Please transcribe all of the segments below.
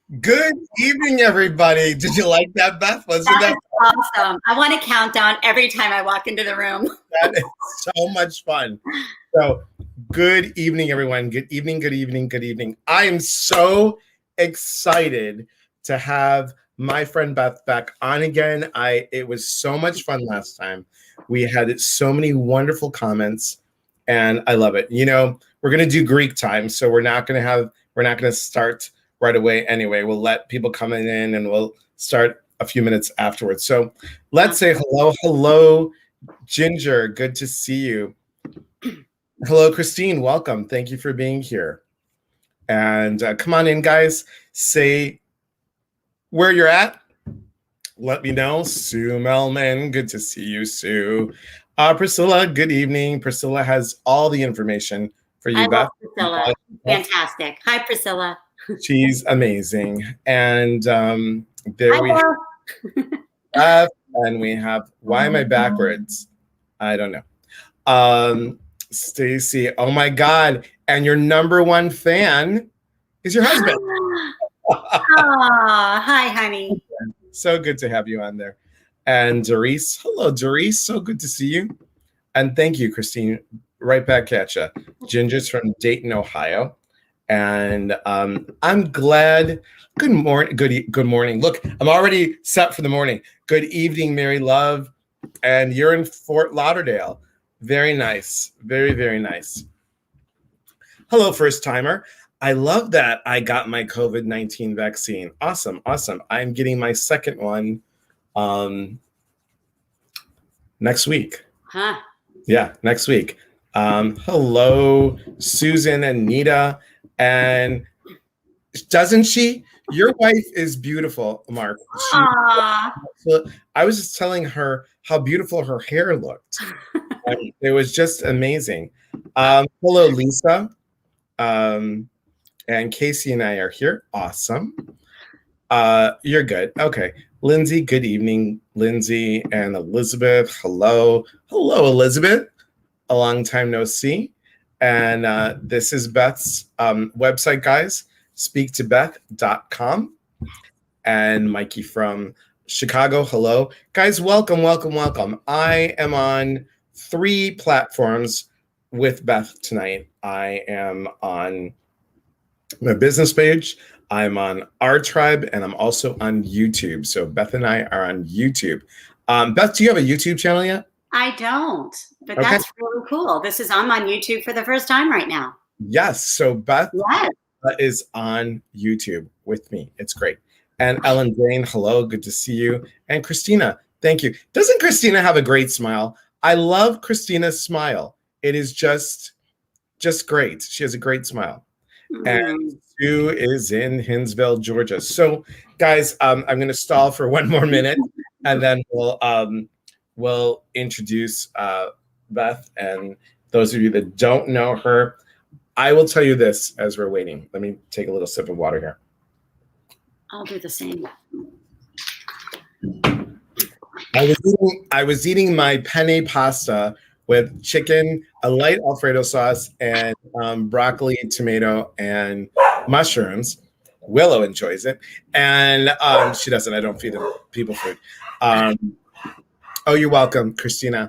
Good evening, everybody. Did you like that, Beth? Wasn't That that is awesome. I want to count down every time I walk into the room. that is so much fun? So, good evening, everyone. Good evening, good evening, good evening. I am so excited to have my friend Beth back on again. It was so much fun last time. We had so many wonderful comments, and I love it. We're gonna do Greek time, so we're not gonna start right away anyway. We'll let people come in and we'll start a few minutes afterwards. So let's say hello, Ginger. Good to see you. Hello, Christine. Welcome. Thank you for being here. And come on in, guys. Say where you're at. Let me know. Sue Melman. Good to see you, Sue. Priscilla, good evening. Priscilla has all the information for you, I Beth. love Priscilla. Fantastic. Hi, Priscilla. She's amazing. And there Hi, we Beth. have, and we have, why am I backwards? I don't know. Stacy, oh my God. And your number one fan is your husband. Hi, honey. So good to have you on there. And Doris, hello, Doris. So good to see you. And thank you, Christine. Right back at you. Ginger's from Dayton, Ohio. And I'm glad. Good morning. Good morning. Look, I'm already set for the morning. Good evening, Mary Love. And you're in Fort Lauderdale. Very nice. Very, very nice. Hello, first timer. I love that I got my COVID-19 vaccine. Awesome. Awesome. I'm getting my second one next week. Huh? Yeah, next week. Hello, Susan and Nita. And doesn't she? Your wife is beautiful, Mark. I was just telling her how beautiful her hair looked. It was just amazing. Hello, Lisa. And Casey and I are here. Awesome. You're good. Okay. Lindsay, good evening. Lindsay and Elizabeth. Hello. Hello, Elizabeth. A long time no see. And this is Beth's website, guys. Speaktobeth.com. And Mikey from Chicago. Hello. Guys, welcome, welcome, welcome. I am on 3 platforms with Beth tonight. I am on my business page. I'm on our tribe, and I'm also on YouTube. So Beth and I are on YouTube. Beth, do you have a YouTube channel yet? I don't, but okay. That's really cool. I'm on YouTube for the first time right now. Yes. So Beth is on YouTube with me. It's great. And Ellen Jane, hello. Good to see you. And Christina, thank you. Doesn't Christina have a great smile? I love Christina's smile. It is just great. She has a great smile. And Sue is in Hinsville, Georgia. So, guys, I'm going to stall for one more minute, and then we'll introduce Beth. And those of you that don't know her, I will tell you this as we're waiting. Let me take a little sip of water here. I'll do the same. I was eating my penne pasta with chicken, a light Alfredo sauce, and broccoli, tomato, and mushrooms. Willow enjoys it, and she doesn't. I don't feed people food. Oh, you're welcome, Christina.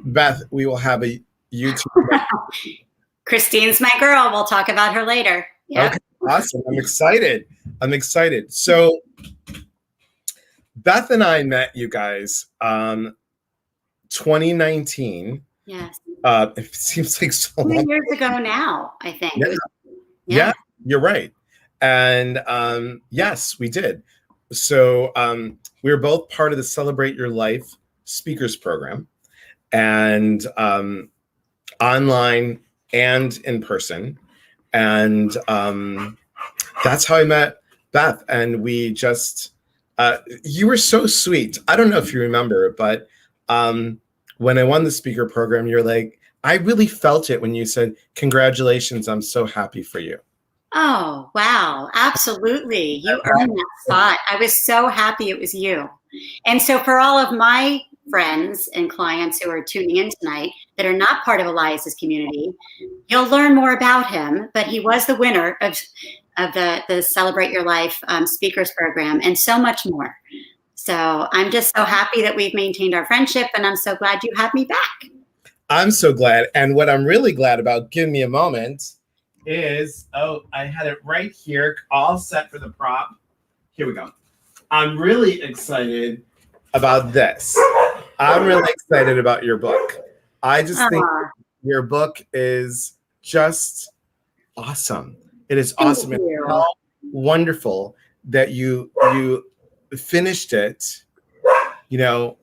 Beth, we will have a YouTube. Christine's my girl. We'll talk about her later. Yep. Okay, awesome. I'm excited. So Beth and I met you guys 2019. Yes. It seems like so long. 2 years ago now, I think. Yeah, you're right. And yes, we did. So we were both part of the Celebrate Your Life Speakers Program, and online and in person. And that's how I met Beth. And we just, you were so sweet. I don't know if you remember, but when I won the speaker program, you're like, I really felt it when you said, congratulations, I'm so happy for you. Oh, wow. Absolutely. You earned that spot. I was so happy it was you. And so for all of my friends and clients who are tuning in tonight that are not part of Elias's community, you'll learn more about him, but he was the winner of of the Celebrate Your Life speakers program, and so much more. So I'm just so happy that we've maintained our friendship, and I'm so glad you had me back. I'm so glad. And what I'm really glad about, give me a moment, is, I had it right here, all set for the prop. Here we go. I'm really excited about this. I'm really excited about your book. I just think your book is just awesome. It is awesome. It's so wonderful that you finished it. You know,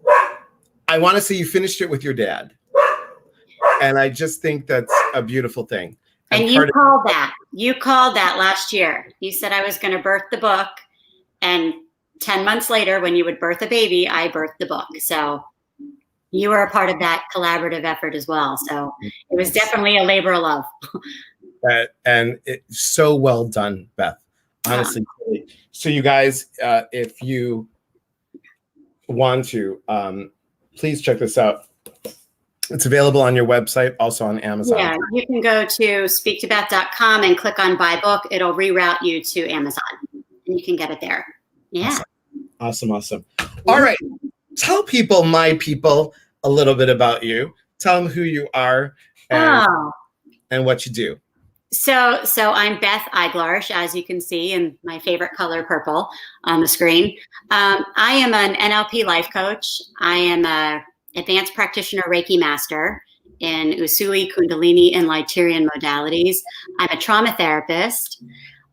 I want to say you finished it with your dad. And I just think that's a beautiful thing. And you called that. You called that last year. You said I was going to birth the book. And 10 months later, when you would birth a baby, I birthed the book. So you were a part of that collaborative effort as well. So it was definitely a labor of love. And it's so well done, Beth. Honestly. So you guys, if you want to, please check this out. It's available on your website, also on Amazon. Yeah, you can go to speaktobeth.com and click on buy book. It'll reroute you to Amazon, and you can get it there. Yeah. Awesome. All right. Tell people, my people, a little bit about you. Tell them who you are and what you do. So I'm Beth Eiglarsh, as you can see, in my favorite color, purple, on the screen. I am an NLP life coach. I am a advanced practitioner Reiki master in Usui, Kundalini, and Lighterian modalities. I'm a trauma therapist.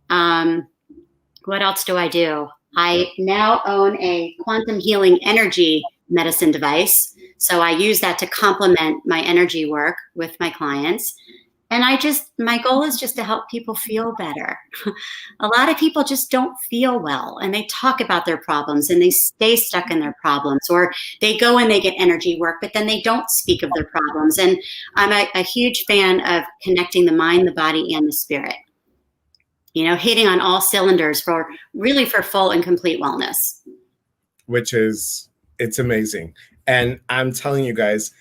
What else do I do? I now own a quantum healing energy medicine device. So I use that to complement my energy work with my clients. And my goal is just to help people feel better. A lot of people just don't feel well, and they talk about their problems and they stay stuck in their problems, or they go and they get energy work, but then they don't speak of their problems. And I'm a huge fan of connecting the mind, the body, and the spirit. Hitting on all cylinders for full and complete wellness. It's amazing. And I'm telling you guys,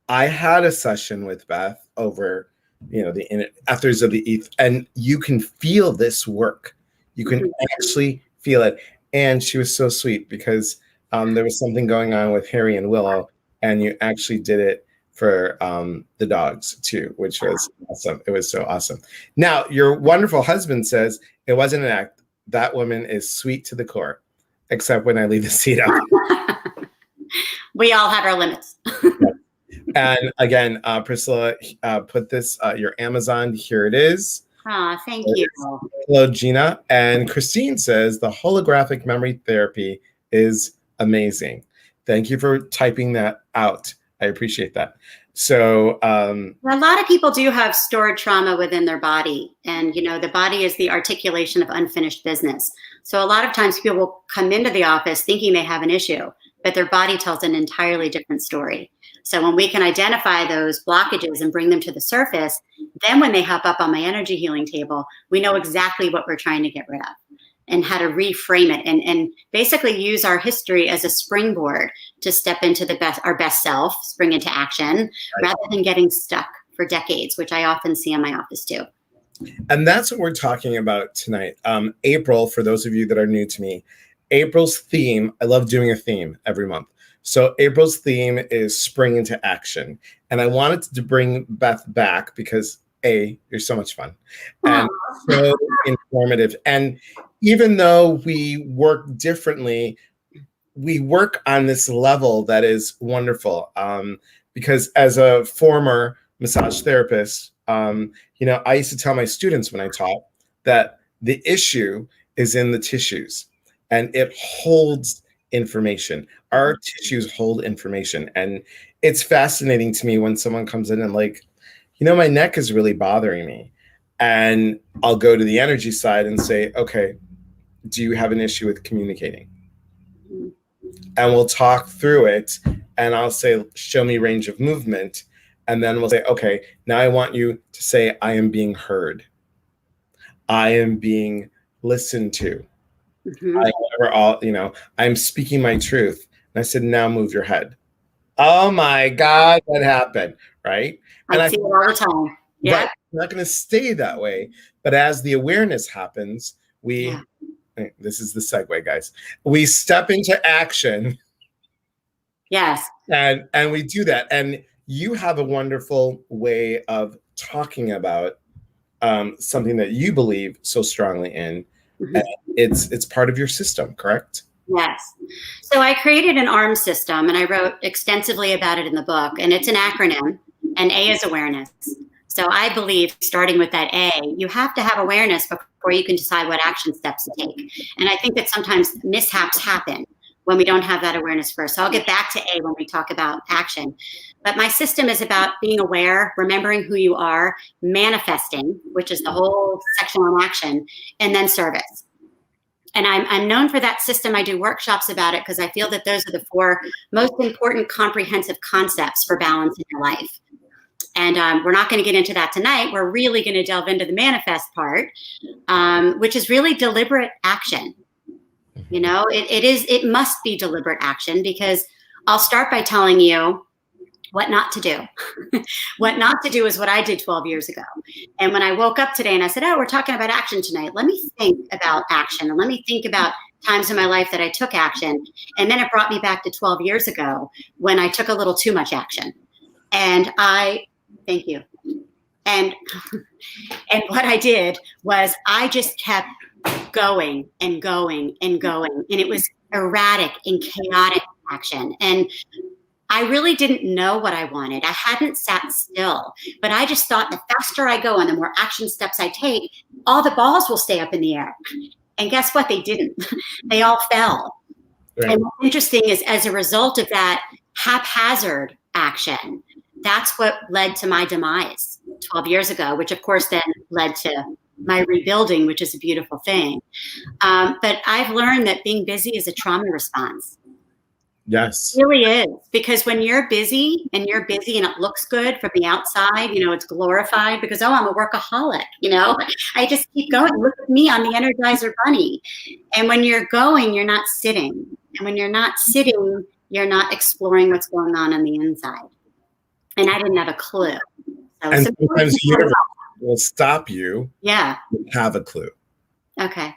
I had a session with Beth over the ethers of the eth, and you can feel this work. You can actually feel it. And she was so sweet because there was something going on with Harry and Willow, and you actually did it for the dogs too, which was awesome. It was so awesome. Now, your wonderful husband says it wasn't an act. That woman is sweet to the core, except when I leave the seat out. We all have our limits. And again, Priscilla, put this, your Amazon, here it is. Thank you. Hello, Gina. And Christine says the holographic memory therapy is amazing. Thank you for typing that out. I appreciate that. So a lot of people do have stored trauma within their body. And, the body is the articulation of unfinished business. So a lot of times people will come into the office thinking they have an issue, but their body tells an entirely different story. So when we can identify those blockages and bring them to the surface, then when they hop up on my energy healing table, we know exactly what we're trying to get rid of and how to reframe it and basically use our history as a springboard to step into our best self, spring into action, rather than getting stuck for decades, which I often see in my office too. And that's what we're talking about tonight. April, for those of you that are new to me, April's theme, I love doing a theme every month. So April's theme is spring into action. And I wanted to bring Beth back because you're so much fun and so informative. And even though we work differently, we work on this level that is wonderful. Because as a former massage therapist, I used to tell my students when I taught that the issue is in the tissues and it holds information. Our tissues hold information. And it's fascinating to me when someone comes in and my neck is really bothering me. And I'll go to the energy side and say, okay, do you have an issue with communicating? And we'll talk through it. And I'll say, show me range of movement. And then we'll say, okay, now I want you to say, I am being heard. I am being listened to. I'm speaking my truth. And I said, now move your head. Oh my God, that happened, right? I see it all the time. Yeah. We're not going to stay that way. But as the awareness happens, Yeah. this is the segue, guys. We step into action. Yes. And we do that. And you have a wonderful way of talking about something that you believe so strongly in. Mm-hmm. It's part of your system, correct? Yes. So I created an ARM system, and I wrote extensively about it in the book. And it's an acronym, and A is awareness. So I believe, starting with that A, you have to have awareness before you can decide what action steps to take. And I think that sometimes mishaps happen when we don't have that awareness first. So I'll get back to A when we talk about action. But my system is about being aware, remembering who you are, manifesting, which is the whole section on action, and then service. And I'm known for that system. I do workshops about it because I feel that those are the 4 most important comprehensive concepts for balance in your life. And we're not going to get into that tonight. We're really going to delve into the manifest part, which is really deliberate action. You know, it must be deliberate action, because I'll start by telling you what not to do. What not to do is what I did 12 years ago. And when I woke up today and I said, oh, we're talking about action tonight, let me think about action, and let me think about times in my life that I took action. And then it brought me back to 12 years ago when I took a little too much action. And thank you. And what I did was I just kept going and going and going. And it was erratic and chaotic action. And I really didn't know what I wanted. I hadn't sat still, but I just thought the faster I go and the more action steps I take, all the balls will stay up in the air. And guess what? They didn't. They all fell. Right. And what's interesting is, as a result of that haphazard action, that's what led to my demise 12 years ago, which of course then led to my rebuilding, which is a beautiful thing. But I've learned that being busy is a trauma response. Yes. It really is. Because when you're busy and it looks good from the outside, you know, it's glorified because, oh, I'm a workaholic, you know, I just keep going. Look at me, I'm the Energizer Bunny. And when you're going, you're not sitting. And when you're not sitting, you're not exploring what's going on the inside. And I didn't have a clue. So and sometimes the universe will stop you. Yeah. Have a clue. Okay.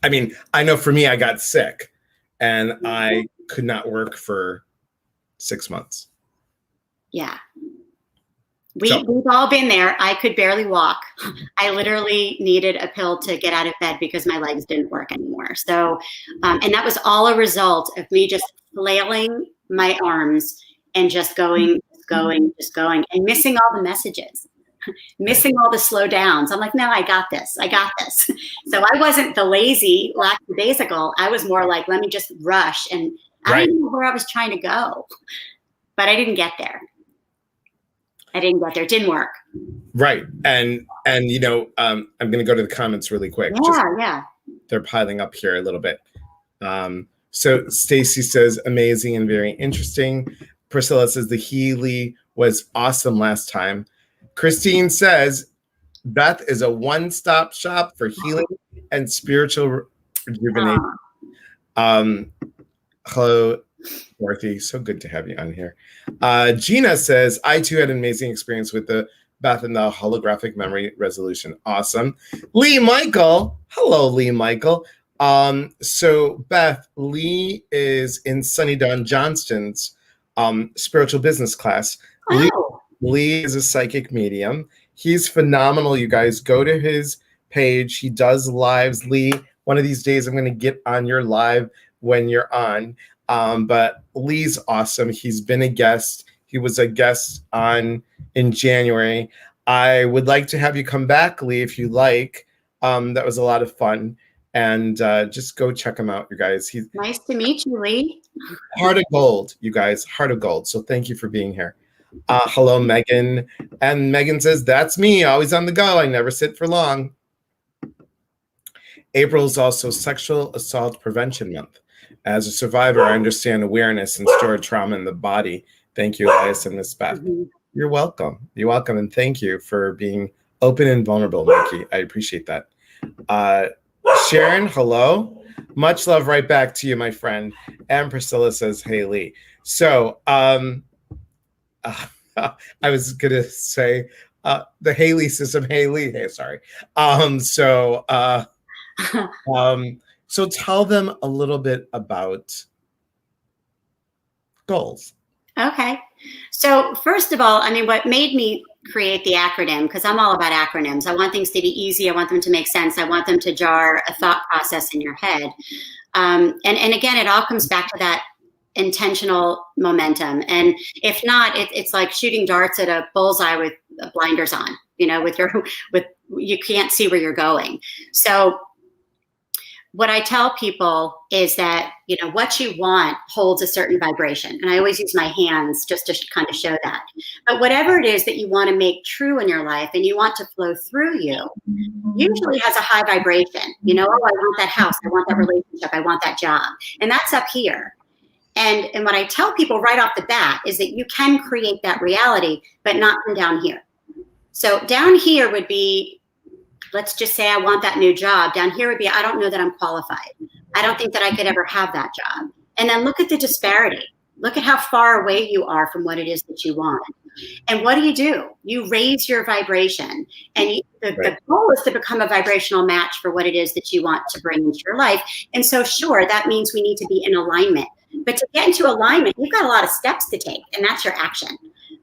I mean, I know for me, I got sick and I could not work for 6 months. Yeah. We've all been there. I could barely walk. I literally needed a pill to get out of bed because my legs didn't work anymore. So, and that was all a result of me just flailing my arms and just going, and missing all the messages, missing all the slow downs. I'm like, no, I got this. So I wasn't the lazy, lackadaisical. I was more like, let me just rush. And I didn't know where I was trying to go, but I didn't get there. It didn't work. Right. And you know, I'm going to go to the comments really quick. Yeah. They're piling up here a little bit. So Stacy says, amazing and very interesting. Priscilla says the Healy was awesome last time. Christine says, Beth is a one-stop shop for healing and spiritual rejuvenation. Hello, Dorothy. So good to have you on here. Gina says, I too had an amazing experience with the Beth and the holographic memory resolution. Awesome. Lee Michael. Hello, Lee Michael. So Beth, Lee is in Sunny Dawn Johnston's spiritual business class. Oh. Lee is a psychic medium. He's phenomenal. You guys go to his page. He does lives. Lee, one of these days I'm going to get on your live when you're on. But Lee's awesome. He's been a guest. He was a guest in January. I would like to have you come back, Lee, if you like. That was a lot of fun. And just go check him out, you guys. He's nice to meet you, Lee. Heart of gold, you guys. Heart of gold. So thank you for being here. Hello, Megan. And Megan says, that's me, always on the go. I never sit for long. April is also Sexual Assault Prevention Month. As a survivor, I understand awareness and stored trauma in the body. Thank you, Elias and Miss Beth. Mm-hmm. You're welcome. You're welcome. And thank you for being open and vulnerable, Mikey. I appreciate that. Sharon, hello. Much love right back to you, my friend. And Priscilla says, hey, Lee. So I was going to say, the Haley system. Haley, hey, sorry. So so tell them a little bit about goals. Okay. So first of all, I mean, what made me create the acronym, because I'm all about acronyms. I want things to be easy. I want them to make sense. I want them to jar a thought process in your head. And again, it all comes back to that intentional momentum. And if not, it's like shooting darts at a bullseye with blinders on, with you can't see where you're going. So what I tell people is that, what you want holds a certain vibration. And I always use my hands just to kind of show that. But whatever it is that you want to make true in your life and you want to flow through you, usually has a high vibration. Oh, I want that house. I want that relationship. I want that job. And that's up here. And what I tell people right off the bat is that you can create that reality, but not from down here. So down here would be, let's just say I want that new job. Down here would be, I don't know that I'm qualified. I don't think that I could ever have that job. And then look at the disparity. Look at how far away you are from what it is that you want. And what do? You raise your vibration. And the goal is to become a vibrational match for what it is that you want to bring into your life. And so, sure, that means we need to be in alignment. But to get into alignment, you've got a lot of steps to take, and that's your action.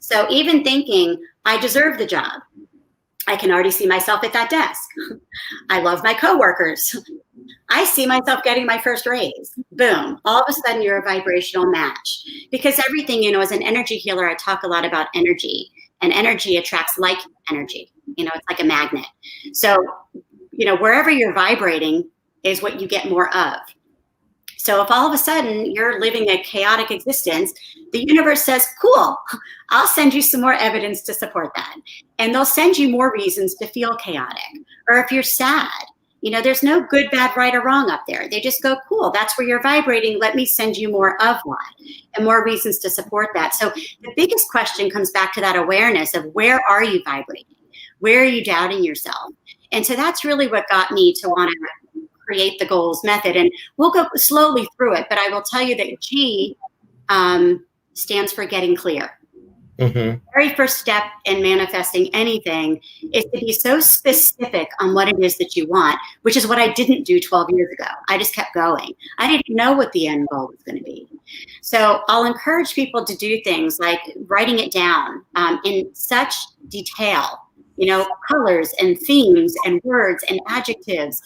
So even thinking, I deserve the job. I can already see myself at that desk. I love my coworkers. I see myself getting my first raise. Boom. All of a sudden, you're a vibrational match. Because everything, as an energy healer, I talk a lot about energy. And energy attracts like energy. It's like a magnet. So, wherever you're vibrating is what you get more of. So if all of a sudden you're living a chaotic existence, the universe says, cool, I'll send you some more evidence to support that. And they'll send you more reasons to feel chaotic. Or if you're sad, there's no good, bad, right, or wrong up there. They just go, cool, that's where you're vibrating. Let me send you more of one and more reasons to support that. So the biggest question comes back to that awareness of where are you vibrating? Where are you doubting yourself? And so that's really what got me to want to create the goals method. And we'll go slowly through it, but I will tell you that G stands for getting clear. Mm-hmm. The very first step in manifesting anything is to be so specific on what it is that you want, which is what I didn't do 12 years ago. I just kept going. I didn't know what the end goal was going to be. So I'll encourage people to do things like writing it down in such detail, colors and themes and words and adjectives.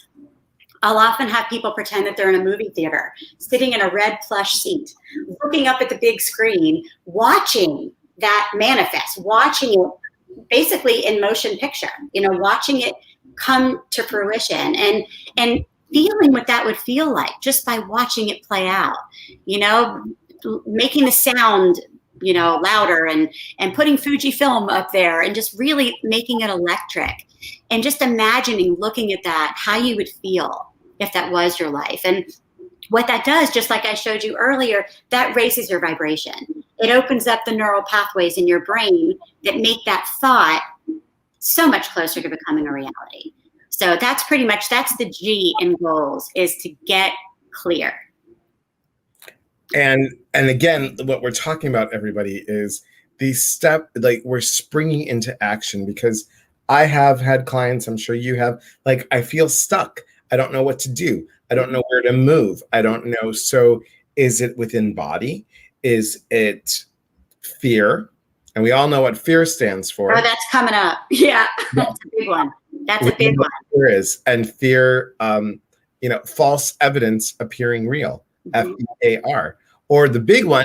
I'll often have people pretend that they're in a movie theater, sitting in a red plush seat, looking up at the big screen, watching that manifest, watching it basically in motion picture, watching it come to fruition and feeling what that would feel like just by watching it play out, making the sound, louder and putting Fujifilm up there and just really making it electric and just imagining looking at that, how you would feel if that was your life. And what that does, just like I showed you earlier, that raises your vibration. It opens up the neural pathways in your brain that make that thought so much closer to becoming a reality. So that's the G in goals, is to get clear. And again, what we're talking about, everybody, is the step, like we're springing into action, because I have had clients, I'm sure you have, like, I feel stuck. I don't know what to do. I don't know where to move. I don't know. So is it within body? Is it fear? And we all know what fear stands for. Oh, that's coming up. Yeah, that's a big one. That's a big one. Fear is, and fear, false evidence appearing real, FEAR. Or the big one,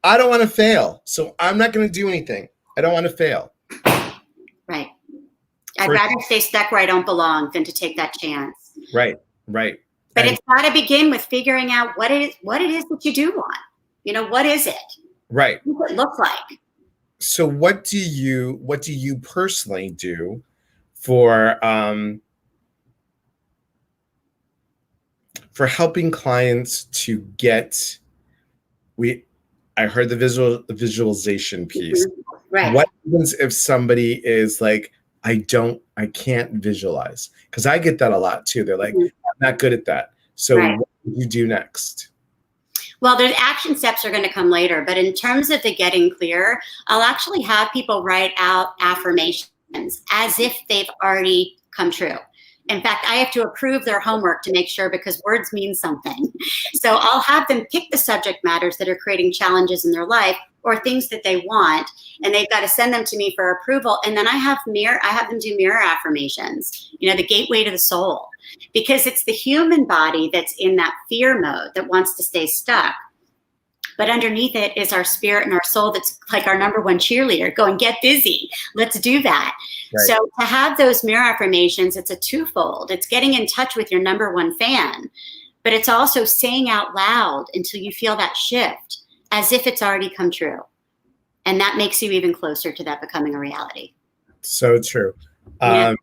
I don't want to fail, so I'm not going to do anything. I don't want to fail. Right. I'd rather stay stuck where I don't belong than to take that chance. Right. But it's got to begin with figuring out what it is that you do want. What is it? Right. What does it look like? So what do you personally do for helping clients to get, I heard the visualization piece. Mm-hmm. Right. What happens if somebody is like, I can't visualize? Because I get that a lot too. They're like, I'm not good at that. So what do you do next? Well, the action steps are going to come later. But in terms of the getting clear, I'll actually have people write out affirmations as if they've already come true. In fact, I have to approve their homework to make sure, because words mean something. So I'll have them pick the subject matters that are creating challenges in their life or things that they want, and they've got to send them to me for approval. And then I have them do mirror affirmations, the gateway to the soul, because it's the human body that's in that fear mode that wants to stay stuck. But underneath it is our spirit and our soul that's like our number one cheerleader going, get busy, let's do that. Right. So to have those mirror affirmations, it's a twofold. It's getting in touch with your number one fan, but it's also saying out loud until you feel that shift as if it's already come true. And that makes you even closer to that becoming a reality. So true. Yeah.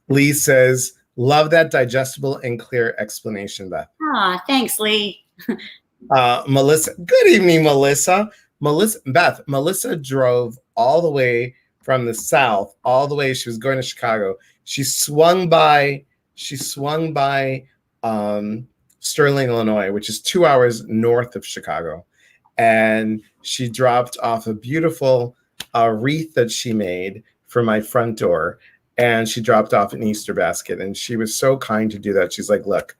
Lee says, love that digestible and clear explanation, Beth. Ah, thanks, Lee. Melissa, good evening, Melissa. Beth, Melissa drove all the way from the south, all the way. She was going to Chicago. She swung by Sterling, Illinois, which is 2 hours north of Chicago. And she dropped off a beautiful wreath that she made for my front door. And she dropped off an Easter basket. And she was so kind to do that. She's like, look,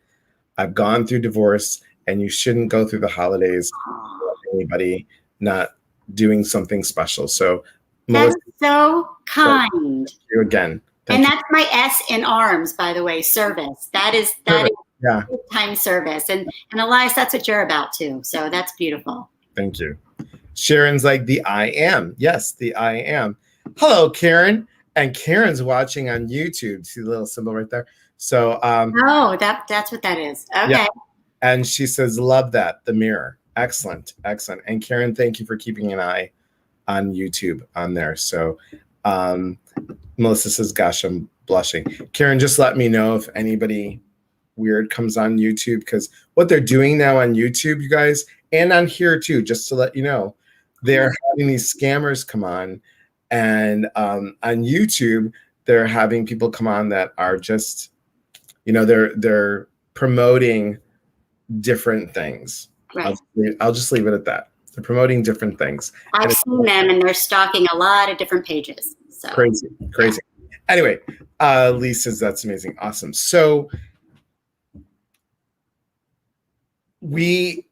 I've gone through divorce, and you shouldn't go through the holidays without anybody not doing something special. So that's so kind. Thank you again. And that's my S in arms, by the way, service. That is yeah. Time service. And Elias, that's what you're about too. So that's beautiful. Thank you. Sharon's like, the I am. Yes, the I am. Hello, Karen. And Karen's watching on YouTube. See the little symbol right there? So that's what that is. Okay. Yeah. And she says, love that, the mirror. Excellent, excellent. And Karen, thank you for keeping an eye on YouTube on there. So Melissa says, gosh, I'm blushing. Karen, just let me know if anybody weird comes on YouTube, because what they're doing now on YouTube, you guys, and on here too, just to let you know, they're having these scammers come on. And on YouTube, they're having people come on that are just, they're promoting different things. Right. I'll just leave it at that. They're promoting different things. I've seen them, and they're stalking a lot of different pages. So crazy. Yeah. Anyway, Lee says that's amazing. Awesome. So we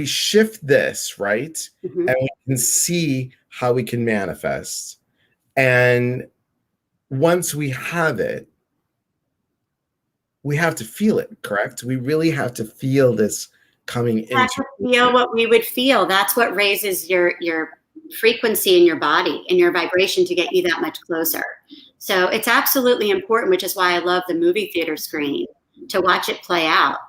shift this, right? Mm-hmm. And we can see how we can manifest. And once we have it, we have to feel it, correct? We really have to feel this coming in. Feel what we would feel. That's what raises your frequency in your body and your vibration to get you that much closer. So it's absolutely important, which is why I love the movie theater screen, to watch it play out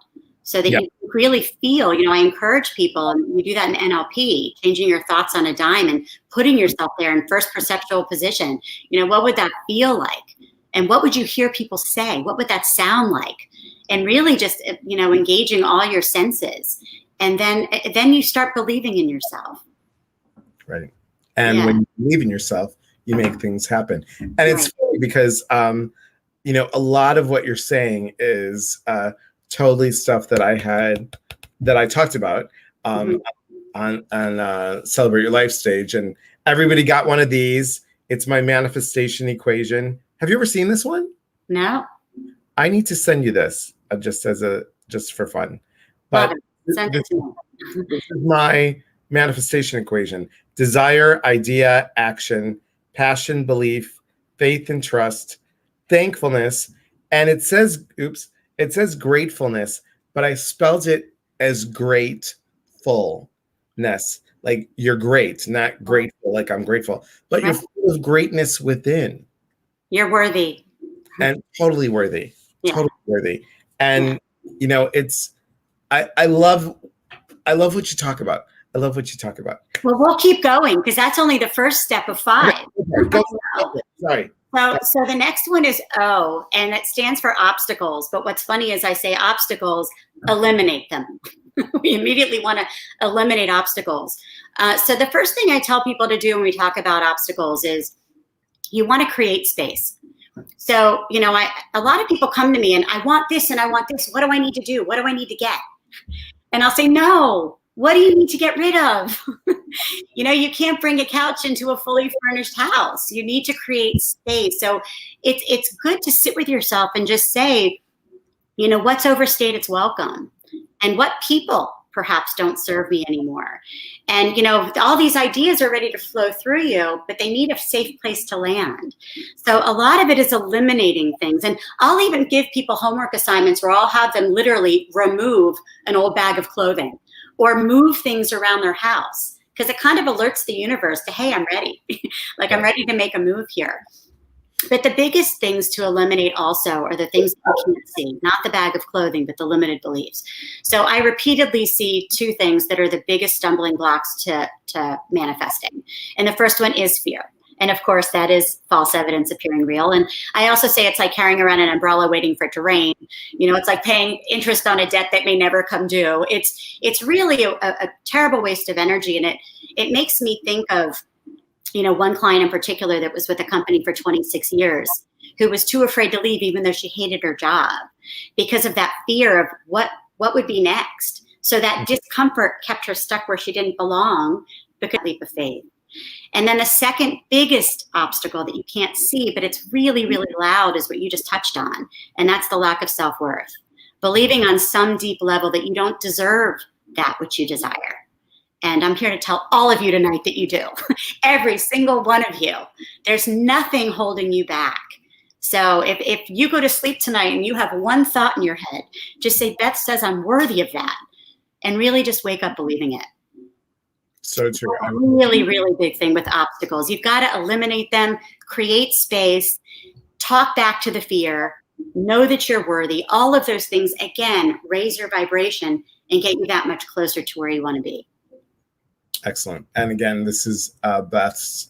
so that you really feel, I encourage people, and we do that in NLP, changing your thoughts on a dime and putting yourself there in first perceptual position. What would that feel like? And what would you hear people say? What would that sound like? And really just, engaging all your senses. And then you start believing in yourself. Right. And when you believe in yourself, you make things happen. And it's funny because, a lot of what you're saying is totally stuff that I talked about on Celebrate Your Life stage. And everybody got one of these. It's my manifestation equation. Have you ever seen this one? No. I need to send you this just for fun. But this is my manifestation equation: desire, idea, action, passion, belief, faith and trust, thankfulness, and it says gratefulness, but I spelled it as gratefulness. Like you're great, not grateful, like I'm grateful, but you're full of greatness within. You're worthy. And totally worthy. Yeah. Totally worthy. And it's I love what you talk about. I love what you talk about. Well, we'll keep going, because that's only the first step of 5. Sorry. So the next one is O, and it stands for obstacles. But what's funny is I say obstacles, eliminate them. We immediately want to eliminate obstacles. So the first thing I tell people to do when we talk about obstacles is you want to create space. So, a lot of people come to me and I want this and I want this. What do I need to do? What do I need to get? And I'll say, no, What do you need to get rid of? You can't bring a couch into a fully furnished house. You need to create space. So it's good to sit with yourself and just say, what's overstayed its welcome, and what people perhaps don't serve me anymore. And, all these ideas are ready to flow through you, but they need a safe place to land. So a lot of it is eliminating things. And I'll even give people homework assignments where I'll have them literally remove an old bag of clothing or move things around their house, because it kind of alerts the universe to, hey, I'm ready. Like, I'm ready to make a move here. But the biggest things to eliminate also are the things that you can't see, not the bag of clothing, but the limited beliefs. So I repeatedly see two things that are the biggest stumbling blocks to manifesting. And the first one is fear. And of course, that is false evidence appearing real. And I also say it's like carrying around an umbrella waiting for it to rain. It's like paying interest on a debt that may never come due. It's really a terrible waste of energy. And it makes me think of one client in particular that was with a company for 26 years who was too afraid to leave, even though she hated her job, because of that fear of what would be next. So that discomfort kept her stuck where she didn't belong, because of leap of faith. And then the second biggest obstacle that you can't see, but it's really, really loud, is what you just touched on. And that's the lack of self-worth. Believing on some deep level that you don't deserve that which you desire. And I'm here to tell all of you tonight that you do. Every single one of you. There's nothing holding you back. So if you go to sleep tonight and you have one thought in your head, just say, Beth says I'm worthy of that. And really just wake up believing it. So true. A really, really big thing with obstacles. You've got to eliminate them, create space, talk back to the fear, know that you're worthy. All of those things, again, raise your vibration and get you that much closer to where you want to be. Excellent. And again, this is Beth's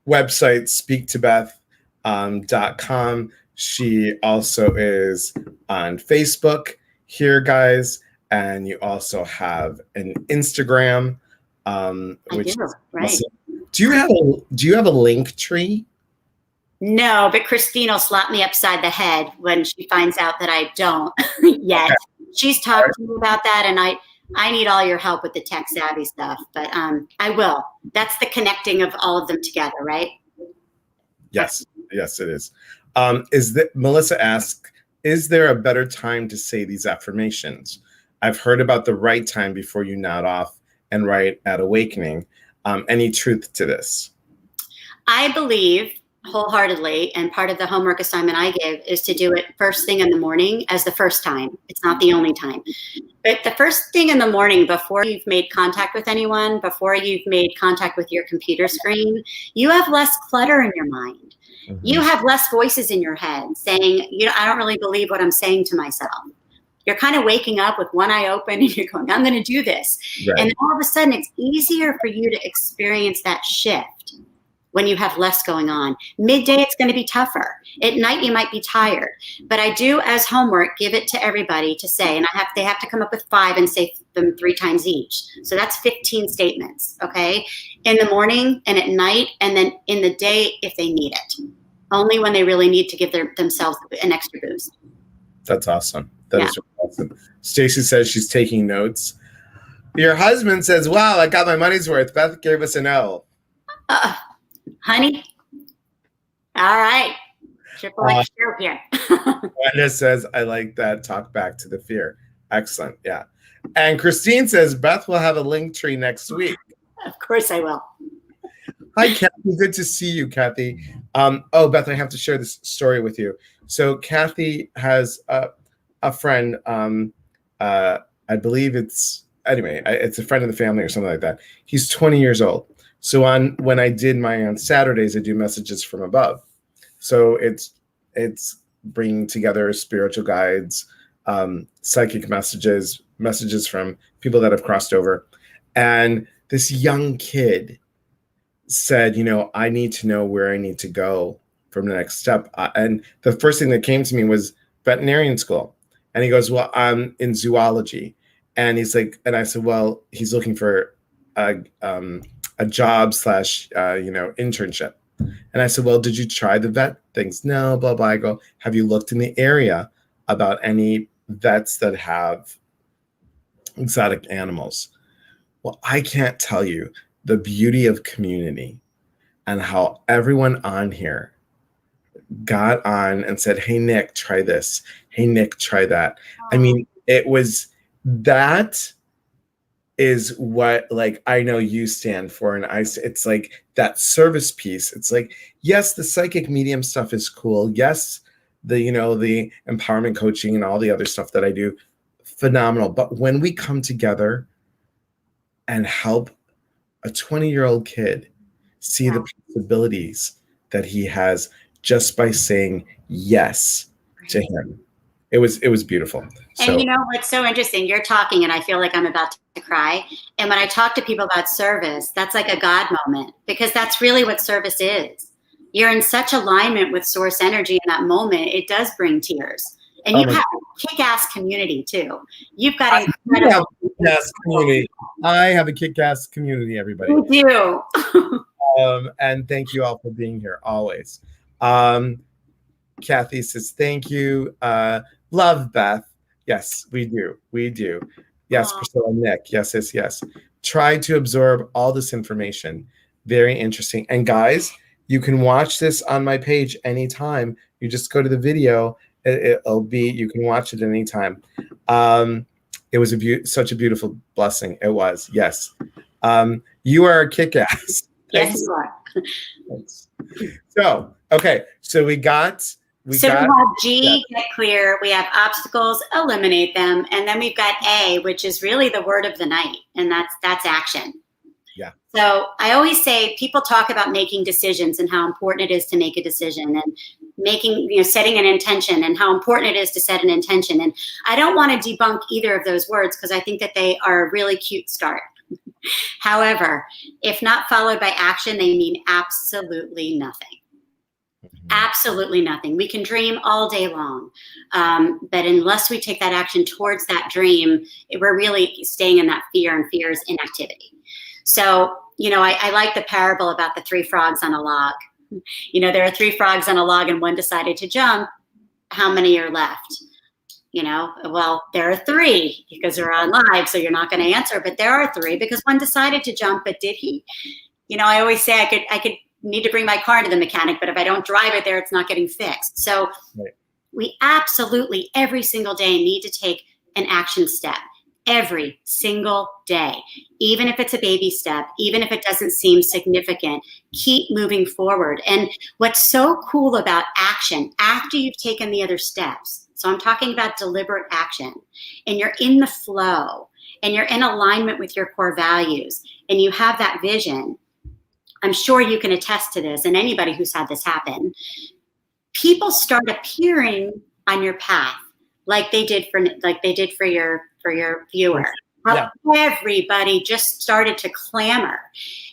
website, speaktobeth.com. She also is on Facebook here, guys. And you also have an Instagram. Which I do, right. Do you have a link tree? No, but Christine will slap me upside the head when she finds out that I don't yet. Okay. She's talked to me about that, and I need all your help with the tech savvy stuff, but I will. That's the connecting of all of them together, right? Yes, it is. Melissa asks, is there a better time to say these affirmations? I've heard about the right time before you nod off and right at awakening. Any truth to this? I believe Wholeheartedly, and part of the homework assignment I give is to do it first thing in the morning as the first time. It's not the only time. But the first thing in the morning, before you've made contact with anyone, before you've made contact with your computer screen, you have less clutter in your mind. Mm-hmm. You have less voices in your head saying, I don't really believe what I'm saying to myself. You're kind of waking up with one eye open and you're going, I'm going to do this. Right. And all of a sudden, it's easier for you to experience that shift when you have less going on. Midday, it's going to be tougher. At night, you might be tired. But I do, as homework, give it to everybody to say, and they have to come up with 5 and say them 3 times each. So that's 15 statements, okay? In the morning and at night, and then in the day if they need it. Only when they really need to give themselves an extra boost. That's awesome. That is really awesome. Stacy says she's taking notes. Your husband says, wow, I got my money's worth. Beth gave us an L. Honey, all right. Triple X show here. Brenda says, I like that. Talk back to the fear. Excellent. Yeah. And Christine says, Beth will have a link tree next week. Of course I will. Hi, Kathy. Good to see you, Kathy. Beth, I have to share this story with you. So Kathy has a friend. I believe it's a friend of the family or something like that. He's 20 years old. So when I did on Saturdays, I do messages from above. So it's bringing together spiritual guides, psychic messages from people that have crossed over. And this young kid said, I need to know where I need to go from the next step. And the first thing that came to me was veterinarian school. And he goes, well, I'm in zoology. And he's like, and I said, well, he's looking for a job / internship. And I said, well, did you try the vet things? No, blah, blah. I go, have you looked in the area about any vets that have exotic animals? Well, I can't tell you the beauty of community and how everyone on here got on and said, "Hey, Nick, try this. Hey, Nick, try that." I mean, it was that is what like I know you stand for, and it's like that service piece. It's like, yes, the psychic medium stuff is cool. Yes, the empowerment coaching and all the other stuff that I do, phenomenal. But when we come together and help a 20-year-old kid see the possibilities that he has just by saying yes to him, it was beautiful. And you know what's so interesting? You're talking, and I feel like I'm about to cry. And when I talk to people about service, that's like a God moment, because that's really what service is. You're in such alignment with source energy in that moment, it does bring tears. And you have a kick-ass community too. You've got incredible kick-ass community. I have a kick-ass community, everybody. You do. And thank you all for being here always. Kathy says, thank you. Love, Beth. Yes, we do. We do. Yes, Priscilla, Nick. Yes, yes, yes. Try to absorb all this information. Very interesting. And guys, you can watch this on my page anytime. You just go to the video. You can watch it anytime. It was such a beautiful blessing. It was. Yes. You are a kick-ass. Yes, you are. Thanks. So, okay. So we have G, get clear. We have obstacles, eliminate them. And then we've got A, which is really the word of the night. And that's action. Yeah. So I always say people talk about making decisions and how important it is to make a decision, and setting an intention and how important it is to set an intention. And I don't want to debunk either of those words, because I think that they are a really cute start. However, if not followed by action, they mean absolutely nothing. Absolutely nothing. We can dream all day long, but unless we take that action towards that dream, we're really staying in that fear, and fear is inactivity. So, I like the parable about the 3 frogs on a log. There are 3 frogs on a log and one decided to jump. How many are left? Well, there are 3 because they're on live, so you're not going to answer, but there are 3 because one decided to jump, but did he? I always say I could need to bring my car to the mechanic, but if I don't drive it there, it's not getting fixed. So we absolutely every single day need to take an action step every single day, even if it's a baby step, even if it doesn't seem significant, keep moving forward. And what's so cool about action after you've taken the other steps, so I'm talking about deliberate action, and you're in the flow and you're in alignment with your core values and you have that vision, I'm sure you can attest to this, and anybody who's had this happen, people start appearing on your path like they did for your viewer. Yeah. Everybody just started to clamor.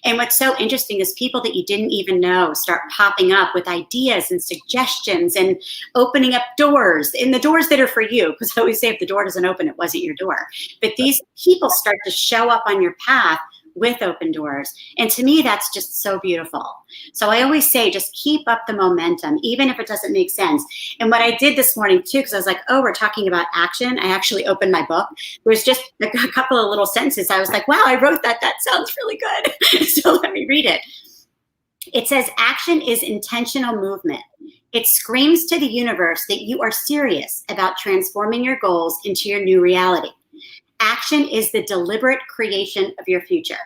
And what's so interesting is people that you didn't even know start popping up with ideas and suggestions and opening up doors, and the doors that are for you, because I always say if the door doesn't open, it wasn't your door. But these people start to show up on your path with open doors. And to me, that's just so beautiful. So I always say, just keep up the momentum, even if it doesn't make sense. And what I did this morning too, because I was like, oh, we're talking about action. I actually opened my book. There was just a couple of little sentences. I was like, wow, I wrote that. That sounds really good. So let me read it. It says, action is intentional movement. It screams to the universe that you are serious about transforming your goals into your new reality. Action is the deliberate creation of your future.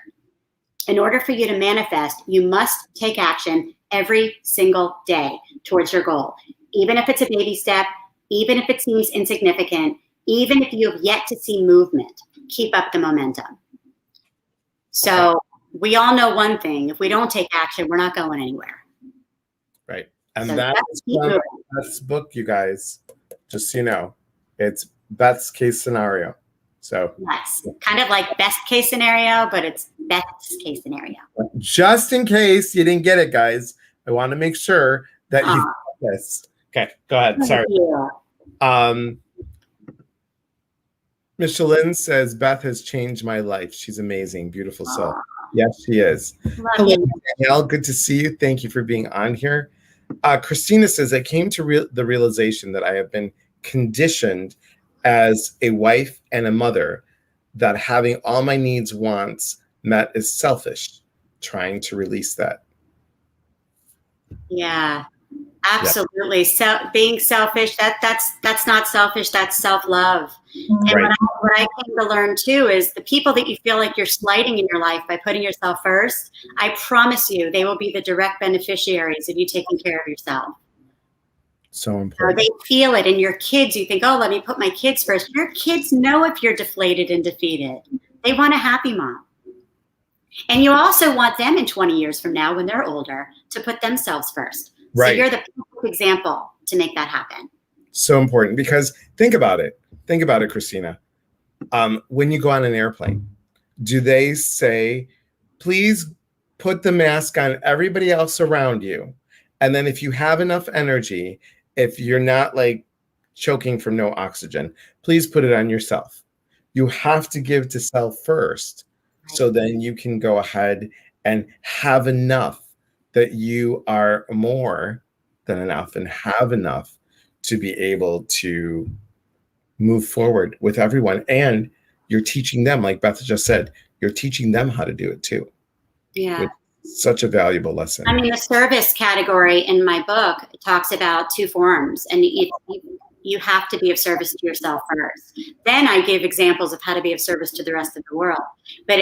In order for you to manifest, you must take action every single day towards your goal. Even if it's a baby step, even if it seems insignificant, even if you have yet to see movement, keep up the momentum. So we all know one thing: if we don't take action, we're not going anywhere. Right. And so that's Beth's book, you guys. Just so you know, it's Beth's case scenario. So yes, kind of like best case scenario, but it's Beth's case scenario. Just in case you didn't get it, guys, I want to make sure that you get this. Okay, go ahead. Sorry. Michelin says Beth has changed my life. She's amazing, beautiful soul. Yes, she is. Hello, Danielle. Good to see you. Thank you for being on here. Christina says, I came to the realization that I have been conditioned as a wife and a mother that having all my needs, wants met is selfish, trying to release that. Yeah, absolutely. So being selfish, that's not selfish, that's self-love. And Right. what I came to learn too is the people that you feel like you're slighting in your life by putting yourself first, I promise you, they will be the direct beneficiaries of you taking care of yourself. So So important. they feel it. And your kids, you think, oh, let me put my kids first. Your kids know if you're deflated and defeated. They want a happy mom. And you also want them in 20 years from now, when they're older, to put themselves first. So Right. you're the perfect example to make that happen. So important, because think about it. Think about it, Christina. When you go on an airplane, do they say, please put the mask on everybody else around you? And then if you have enough energy, if you're not like choking from no oxygen, please put it on yourself. You have to give to self first. So then you can go ahead and have enough that you are more than enough and have enough to be able to move forward with everyone. And you're teaching them, like Beth just said, you're teaching them how to do it too. Yeah. Such a valuable lesson. I mean, the service category in my book talks about two forms, and you have to be of service to yourself first. Then I give examples of how to be of service to the rest of the world. But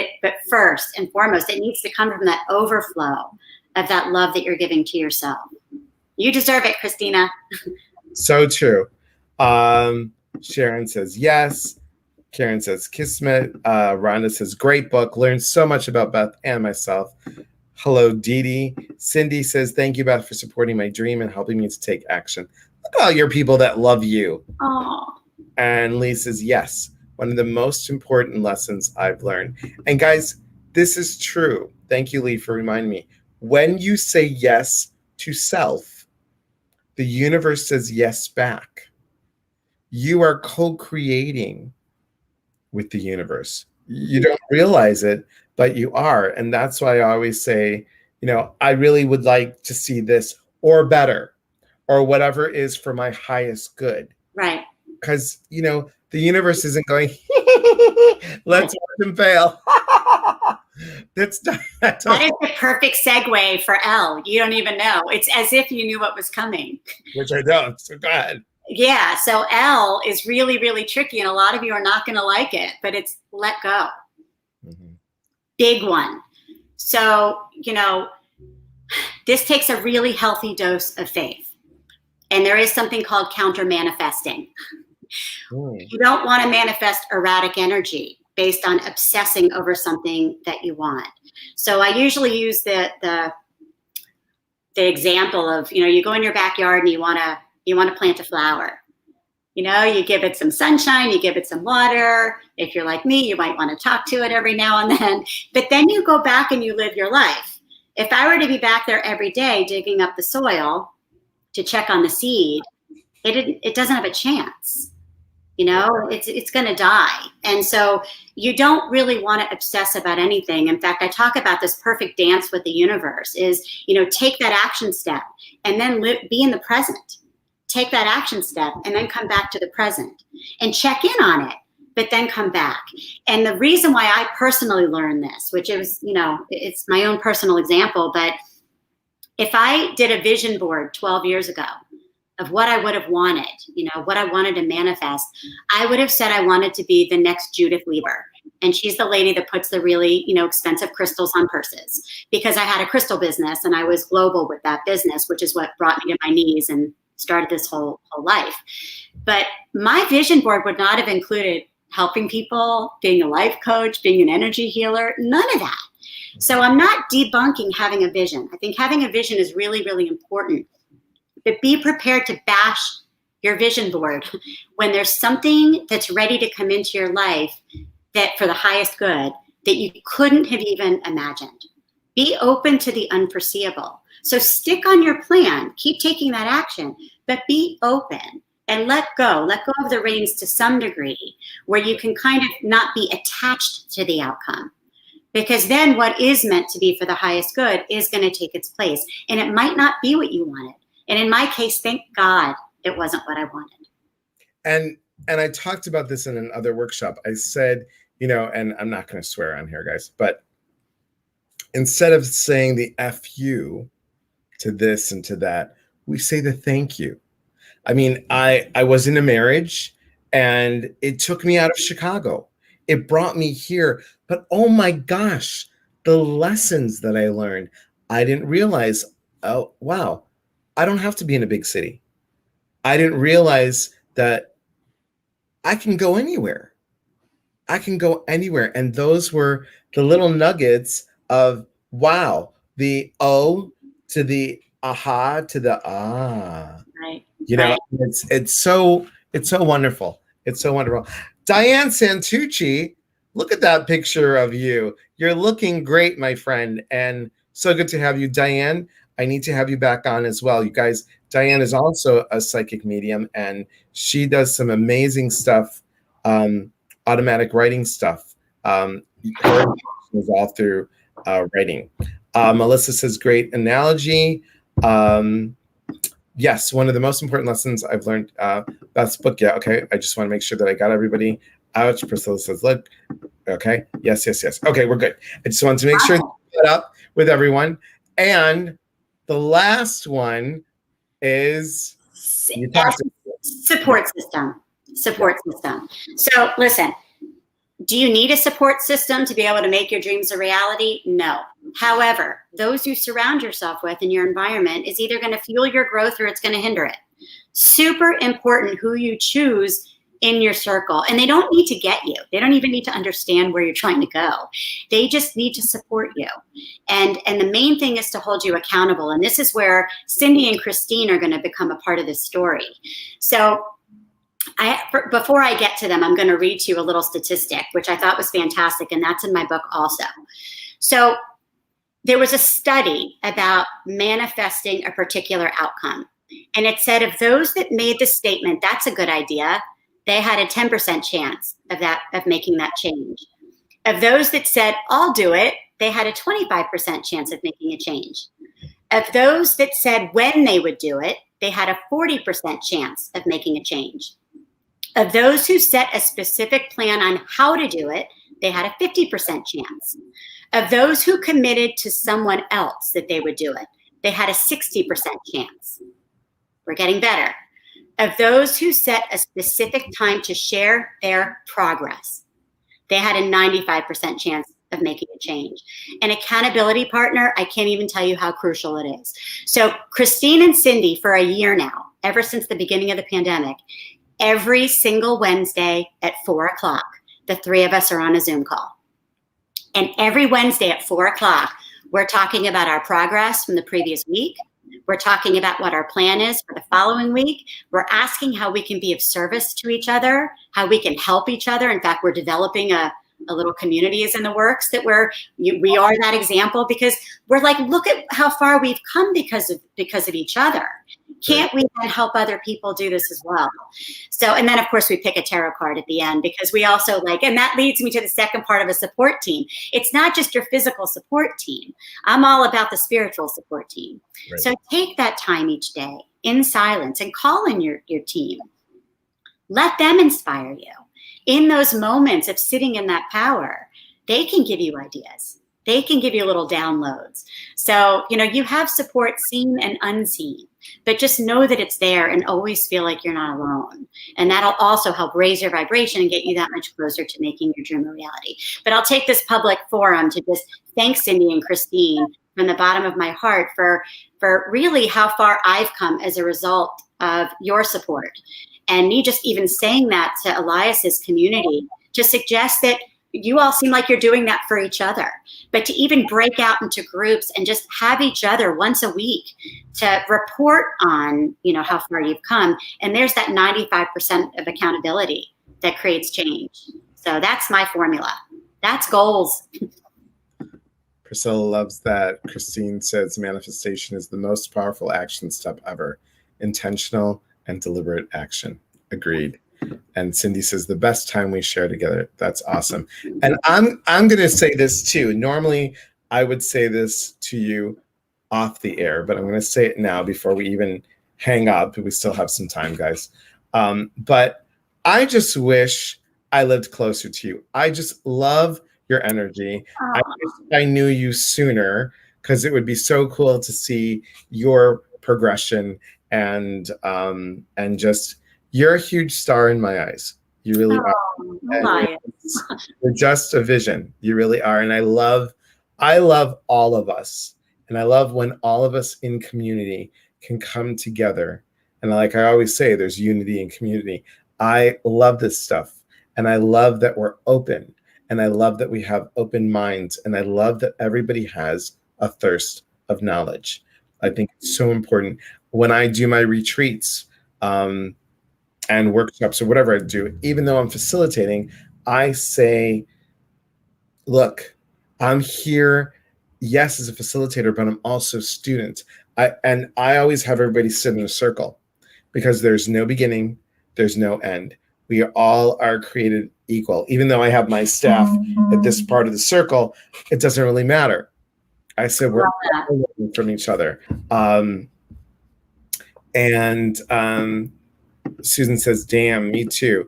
first and foremost, it needs to come from that overflow of that love that you're giving to yourself. You deserve it, Christina. So true. Sharon says yes. Karen says Kismet. Rhonda says great book. Learned so much about Beth and myself. Hello, Dee Dee. Cindy says thank you, Beth, for supporting my dream and helping me to take action. Look at all your people that love you. Oh. And Lee says yes. One of the most important lessons I've learned. And guys, this is true. Thank you, Lee, for reminding me. When you say yes to self, the universe says yes back. You are co-creating with the universe. You don't realize it, but you are. And that's why I always say, I really would like to see this or better or whatever is for my highest good. Right. Because, the universe isn't going, let's watch him fail. That is the perfect segue for Elle. You don't even know. It's as if you knew what was coming. Which I don't. So go ahead. Yeah. So Elle is really, really tricky. And a lot of you are not going to like it, but it's let go. Mm-hmm. Big one. So, this takes a really healthy dose of faith. And there is something called counter manifesting. You don't want to manifest erratic energy based on obsessing over something that you want. So I usually use the example of, you go in your backyard and you want to plant a flower. You give it some sunshine, you give it some water. If you're like me, you might want to talk to it every now and then. But then you go back and you live your life. If I were to be back there every day digging up the soil to check on the seed, it doesn't have a chance. It's going to die. And so you don't really want to obsess about anything. In fact, I talk about this perfect dance with the universe is, take that action step and then be in the present. Take that action step and then come back to the present and check in on it, but then come back. And the reason why I personally learned this, which is, it's my own personal example, but if I did a vision board 12 years ago of what I would have wanted, what I wanted to manifest, I would have said I wanted to be the next Judith Lieber. And she's the lady that puts the really, expensive crystals on purses, because I had a crystal business and I was global with that business, which is what brought me to my knees and started this whole life. But my vision board would not have included helping people, being a life coach, being an energy healer, none of that. So I'm not debunking having a vision. I think having a vision is really, really important. But be prepared to bash your vision board when there's something that's ready to come into your life that for the highest good that you couldn't have even imagined. Be open to the unforeseeable. So stick on your plan, keep taking that action, but be open and let go of the reins to some degree where you can kind of not be attached to the outcome. Because then what is meant to be for the highest good is going to take its place. And it might not be what you wanted. And in my case, thank God it wasn't what I wanted. And I talked about this in another workshop. I said, and I'm not going to swear on here, guys, but instead of saying the F you to this and to that, we say the thank you. I mean, I was in a marriage and it took me out of Chicago. It brought me here. But oh my gosh, the lessons that I learned, I didn't realize, oh, wow, I don't have to be in a big city. I didn't realize that I can go anywhere. I can go anywhere. And those were the little nuggets of wow, the O to the aha to the ah. Right. It's so wonderful. It's so wonderful. Diane Santucci, look at that picture of you. You're looking great, my friend, and so good to have you. Diane, I need to have you back on as well. You guys, Diane is also a psychic medium, and she does some amazing stuff, automatic writing stuff. Her is all through writing. Melissa says, great analogy. Yes, one of the most important lessons I've learned. Beth's book, yeah, okay. I just want to make sure that I got everybody. Ouch, Priscilla says, look, okay. Yes. Okay, we're good. I just wanted to make sure that up with everyone. And the last one is support system. So listen, do you need a support system to be able to make your dreams a reality? No. However, those you surround yourself with in your environment is either going to fuel your growth or it's going to hinder it. Super important who you choose in your circle. And they don't need to get you. They don't even need to understand where you're trying to go. They just need to support you. And the main thing is to hold you accountable. And this is where Cindy and Christine are going to become a part of this story. So before I get to them, I'm going to read to you a little statistic, which I thought was fantastic. And that's in my book also. So there was a study about manifesting a particular outcome. And it said of those that made the statement, that's a good idea, they had a 10% chance of making that change. Of those that said, I'll do it, they had a 25% chance of making a change. Of those that said when they would do it, they had a 40% chance of making a change. Of those who set a specific plan on how to do it, they had a 50% chance. Of those who committed to someone else that they would do it, they had a 60% chance. We're getting better. Of those who set a specific time to share their progress, they had a 95% chance of making a change. An accountability partner, I can't even tell you how crucial it is. So Christine and Cindy, for a year now, ever since the beginning of the pandemic, every single Wednesday at 4:00, the three of us are on a Zoom call. And every Wednesday at 4:00, we're talking about our progress from the previous week. We're talking about what our plan is for the following week. We're asking how we can be of service to each other, how we can help each other. In fact, we're developing a little community is in the works that we are that example, because we're like, look at how far we've come because of each other. Can't we then help other people do this as well? So, and then of course we pick a tarot card at the end, because we also and that leads me to the second part of a support team. It's not just your physical support team. I'm all about the spiritual support team. Right. So take that time each day in silence and call in your team. Let them inspire you. In those moments of sitting in that power, they can give you ideas. They can give you little downloads. So, you have support seen and unseen, but just know that it's there and always feel like you're not alone. And that'll also help raise your vibration and get you that much closer to making your dream a reality. But I'll take this public forum to just thank Cindy and Christine from the bottom of my heart for really how far I've come as a result of your support. And me just even saying that to Elias's community just suggests that you all seem like you're doing that for each other. But to even break out into groups and just have each other once a week to report on, how far you've come. And there's that 95% of accountability that creates change. So that's my formula. That's goals. Priscilla loves that. Christine says manifestation is the most powerful action step ever. Intentional and deliberate action. Agreed. And Cindy says the best time we share together. That's awesome. And I'm going to say this too. Normally I would say this to you off the air, but I'm going to say it now before we even hang up. We still have some time, guys. But I just wish I lived closer to you. I just love your energy. I Oh, wish I knew you sooner because it would be so cool to see your progression and just you're a huge star in my eyes. You really are. And Maya. you're just a vision. You really are. And I love all of us. And I love when all of us in community can come together. And like I always say, there's unity in community. I love this stuff. And I love that we're open. And I love that we have open minds. And I love that everybody has a thirst of knowledge. I think it's so important. When I do my retreats, and workshops or whatever I do, even though I'm facilitating, I say, look, I'm here, yes, as a facilitator, but I'm also a student. I always have everybody sit in a circle because there's no beginning, there's no end. We all are created equal. Even though I have my staff at this part of the circle, it doesn't really matter. I said we're all learning from each other. And Susan says, damn, me too.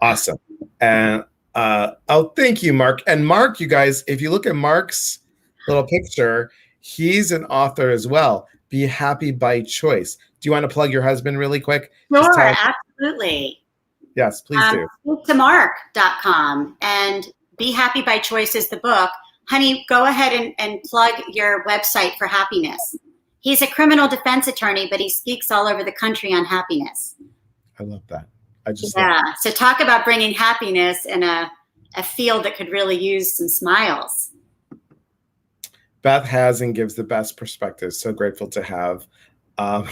Awesome. And oh, thank you, Mark. And Mark, you guys, if you look at Mark's little picture, he's an author as well. Be happy by choice. Do you want to plug your husband really quick? Sure, absolutely. Yes, please do. Speak to mark.com and Be Happy by Choice is the book. Honey, go ahead and plug your website for happiness. He's a criminal defense attorney, but he speaks all over the country on happiness. I love that. I just So talk about bringing happiness in a field that could really use some smiles. Beth has and gives the best perspective. So grateful to have. Oh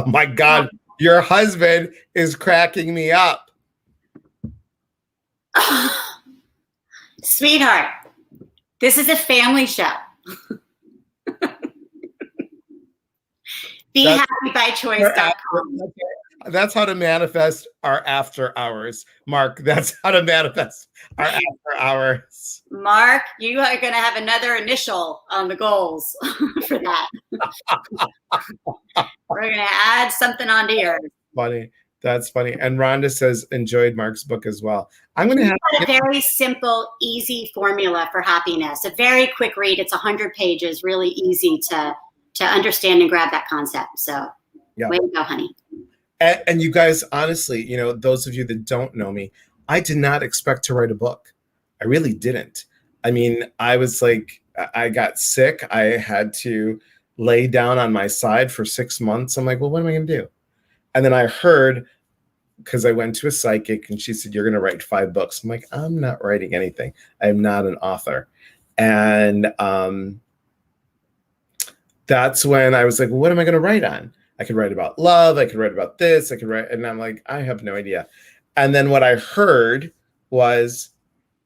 my God, your husband is cracking me up. Sweetheart, this is a family show. Be happy by choice.com. That's how to manifest our after hours. Mark, that's how to manifest our after hours. Mark, you are going to have another initial on the goals for that. We're going to add something onto yours. Funny. That's funny. And Rhonda says, enjoyed Mark's book as well. I'm going to have a very simple, easy formula for happiness. A very quick read. It's 100 pages, really easy to understand and grab that concept. So way to go, honey. And you guys, honestly, you know, those of you that don't know me, I did not expect to write a book. I really didn't. I mean, I was like, I got sick. I had to lay down on my side for 6 months. I'm like, well, what am I going to do? And then I heard, because I went to a psychic and she said, you're going to write 5 books. I'm like, I'm not writing anything. I'm not an author. And that's when I was like, well, what am I going to write on? I could write about love. I could write about this. I could write. And I'm like, I have no idea. And then what I heard was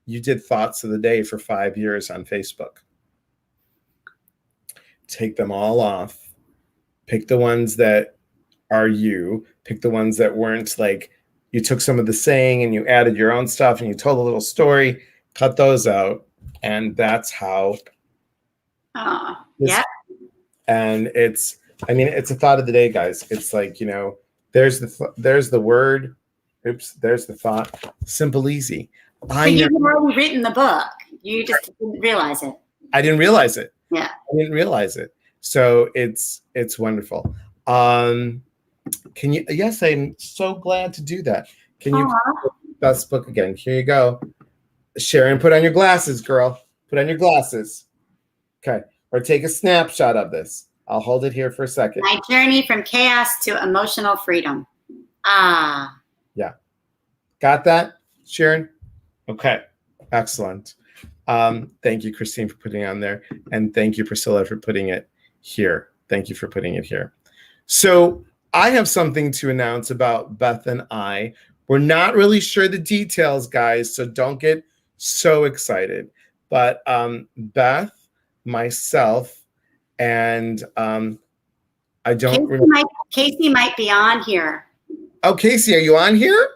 you did thoughts of the day for 5 years on Facebook. Take them all off. Pick the ones that are you. Pick the ones that weren't like you took some of the saying and you added your own stuff and you told a little story. Cut those out. And that's how. Yeah. And it's a thought of the day, guys. It's like, you know, there's the word. Oops, there's the thought. Simple, easy. You've already written the book. You just didn't realize it. I didn't realize it. Yeah. I didn't realize it. So it's wonderful. Can you? Yes, I'm so glad to do that. Can you best book again? Here you go. Sharon, put on your glasses, girl. Put on your glasses. Okay. Or take a snapshot of this. I'll hold it here for a second. My journey from chaos to emotional freedom. Yeah. Got that, Sharon? Okay. Excellent. Thank you, Christine, for putting it on there. And thank you, Priscilla, for putting it here. Thank you for putting it here. So I have something to announce about Beth and I. We're not really sure the details, guys, so don't get so excited. But Beth, myself, and I don't remember. Casey might be on here. Oh, Casey, are you on here?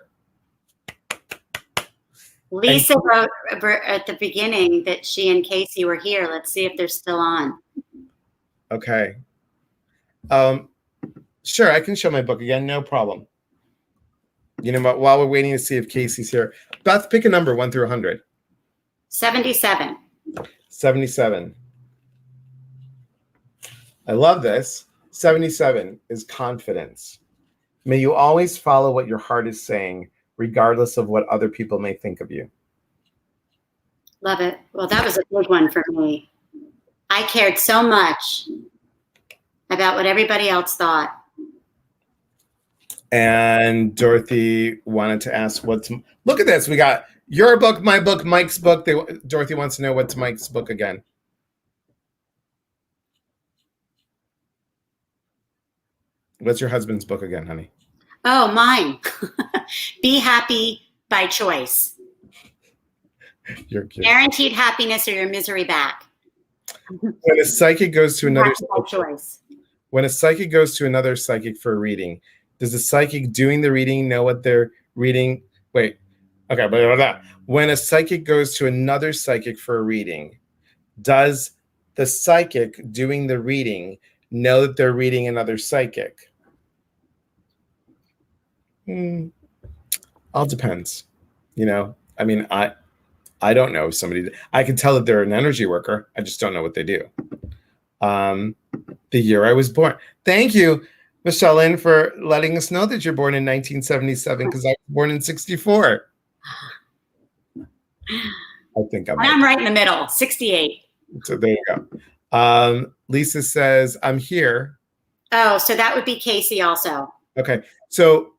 Lisa wrote at the beginning that she and Casey were here. Let's see if they're still on. Okay. Sure, I can show my book again. No problem. You know what? While we're waiting to see if Casey's here, Beth, pick a number 1 through 100. 77. 77. I love this. 77 is confidence. May you always follow what your heart is saying, regardless of what other people may think of you. Love it. Well, that was a big one for me. I cared so much about what everybody else thought. And Dorothy wanted to ask look at this. We got your book, my book, Mike's book. Dorothy wants to know what's Mike's book again. What's your husband's book again, honey? Oh, mine. Be Happy by Choice. You're cute. Guaranteed happiness or your misery back. When a psychic goes to another choice. When a psychic goes to another psychic for a reading, does the psychic doing the reading know what they're reading? Wait. Okay, blah, blah, blah. When a psychic goes to another psychic for a reading, does the psychic doing the reading know that they're reading another psychic? All depends. You know, I mean, I don't know somebody. I can tell that they're an energy worker. I just don't know what they do. The year I was born. Thank you, Michelle Lynn, for letting us know that you're born in 1977 because I was born in 64. I think I'm right in the middle, 68. So there you go. Lisa says, I'm here. Oh, so that would be Casey also. Okay. So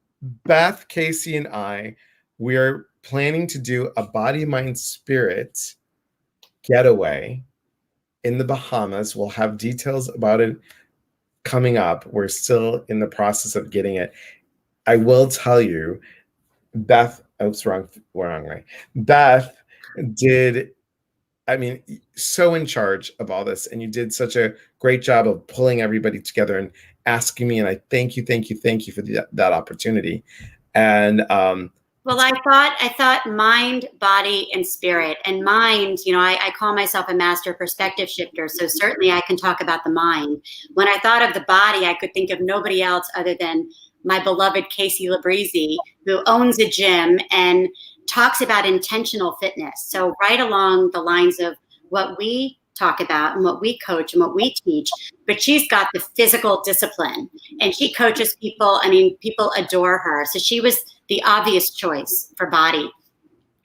Beth, Casey, and we're planning to do a body, mind, spirit getaway in the Bahamas. We'll have details about it coming up. We're still in the process of getting it. I will tell you, Beth, oops, wrong way. Beth did, I mean, so in charge of all this, and you did such a great job of pulling everybody together and asking me, and I thank you for that opportunity. And well, I thought mind, body, and spirit. And mind, you know, I call myself a master perspective shifter, so certainly I can talk about the mind. When I thought of the body, I could think of nobody else other than my beloved Casey Labrizzi, who owns a gym and talks about intentional fitness. So right along the lines of what we talk about and what we coach and what we teach, but she's got the physical discipline and she coaches people. I mean, people adore her. So she was the obvious choice for body.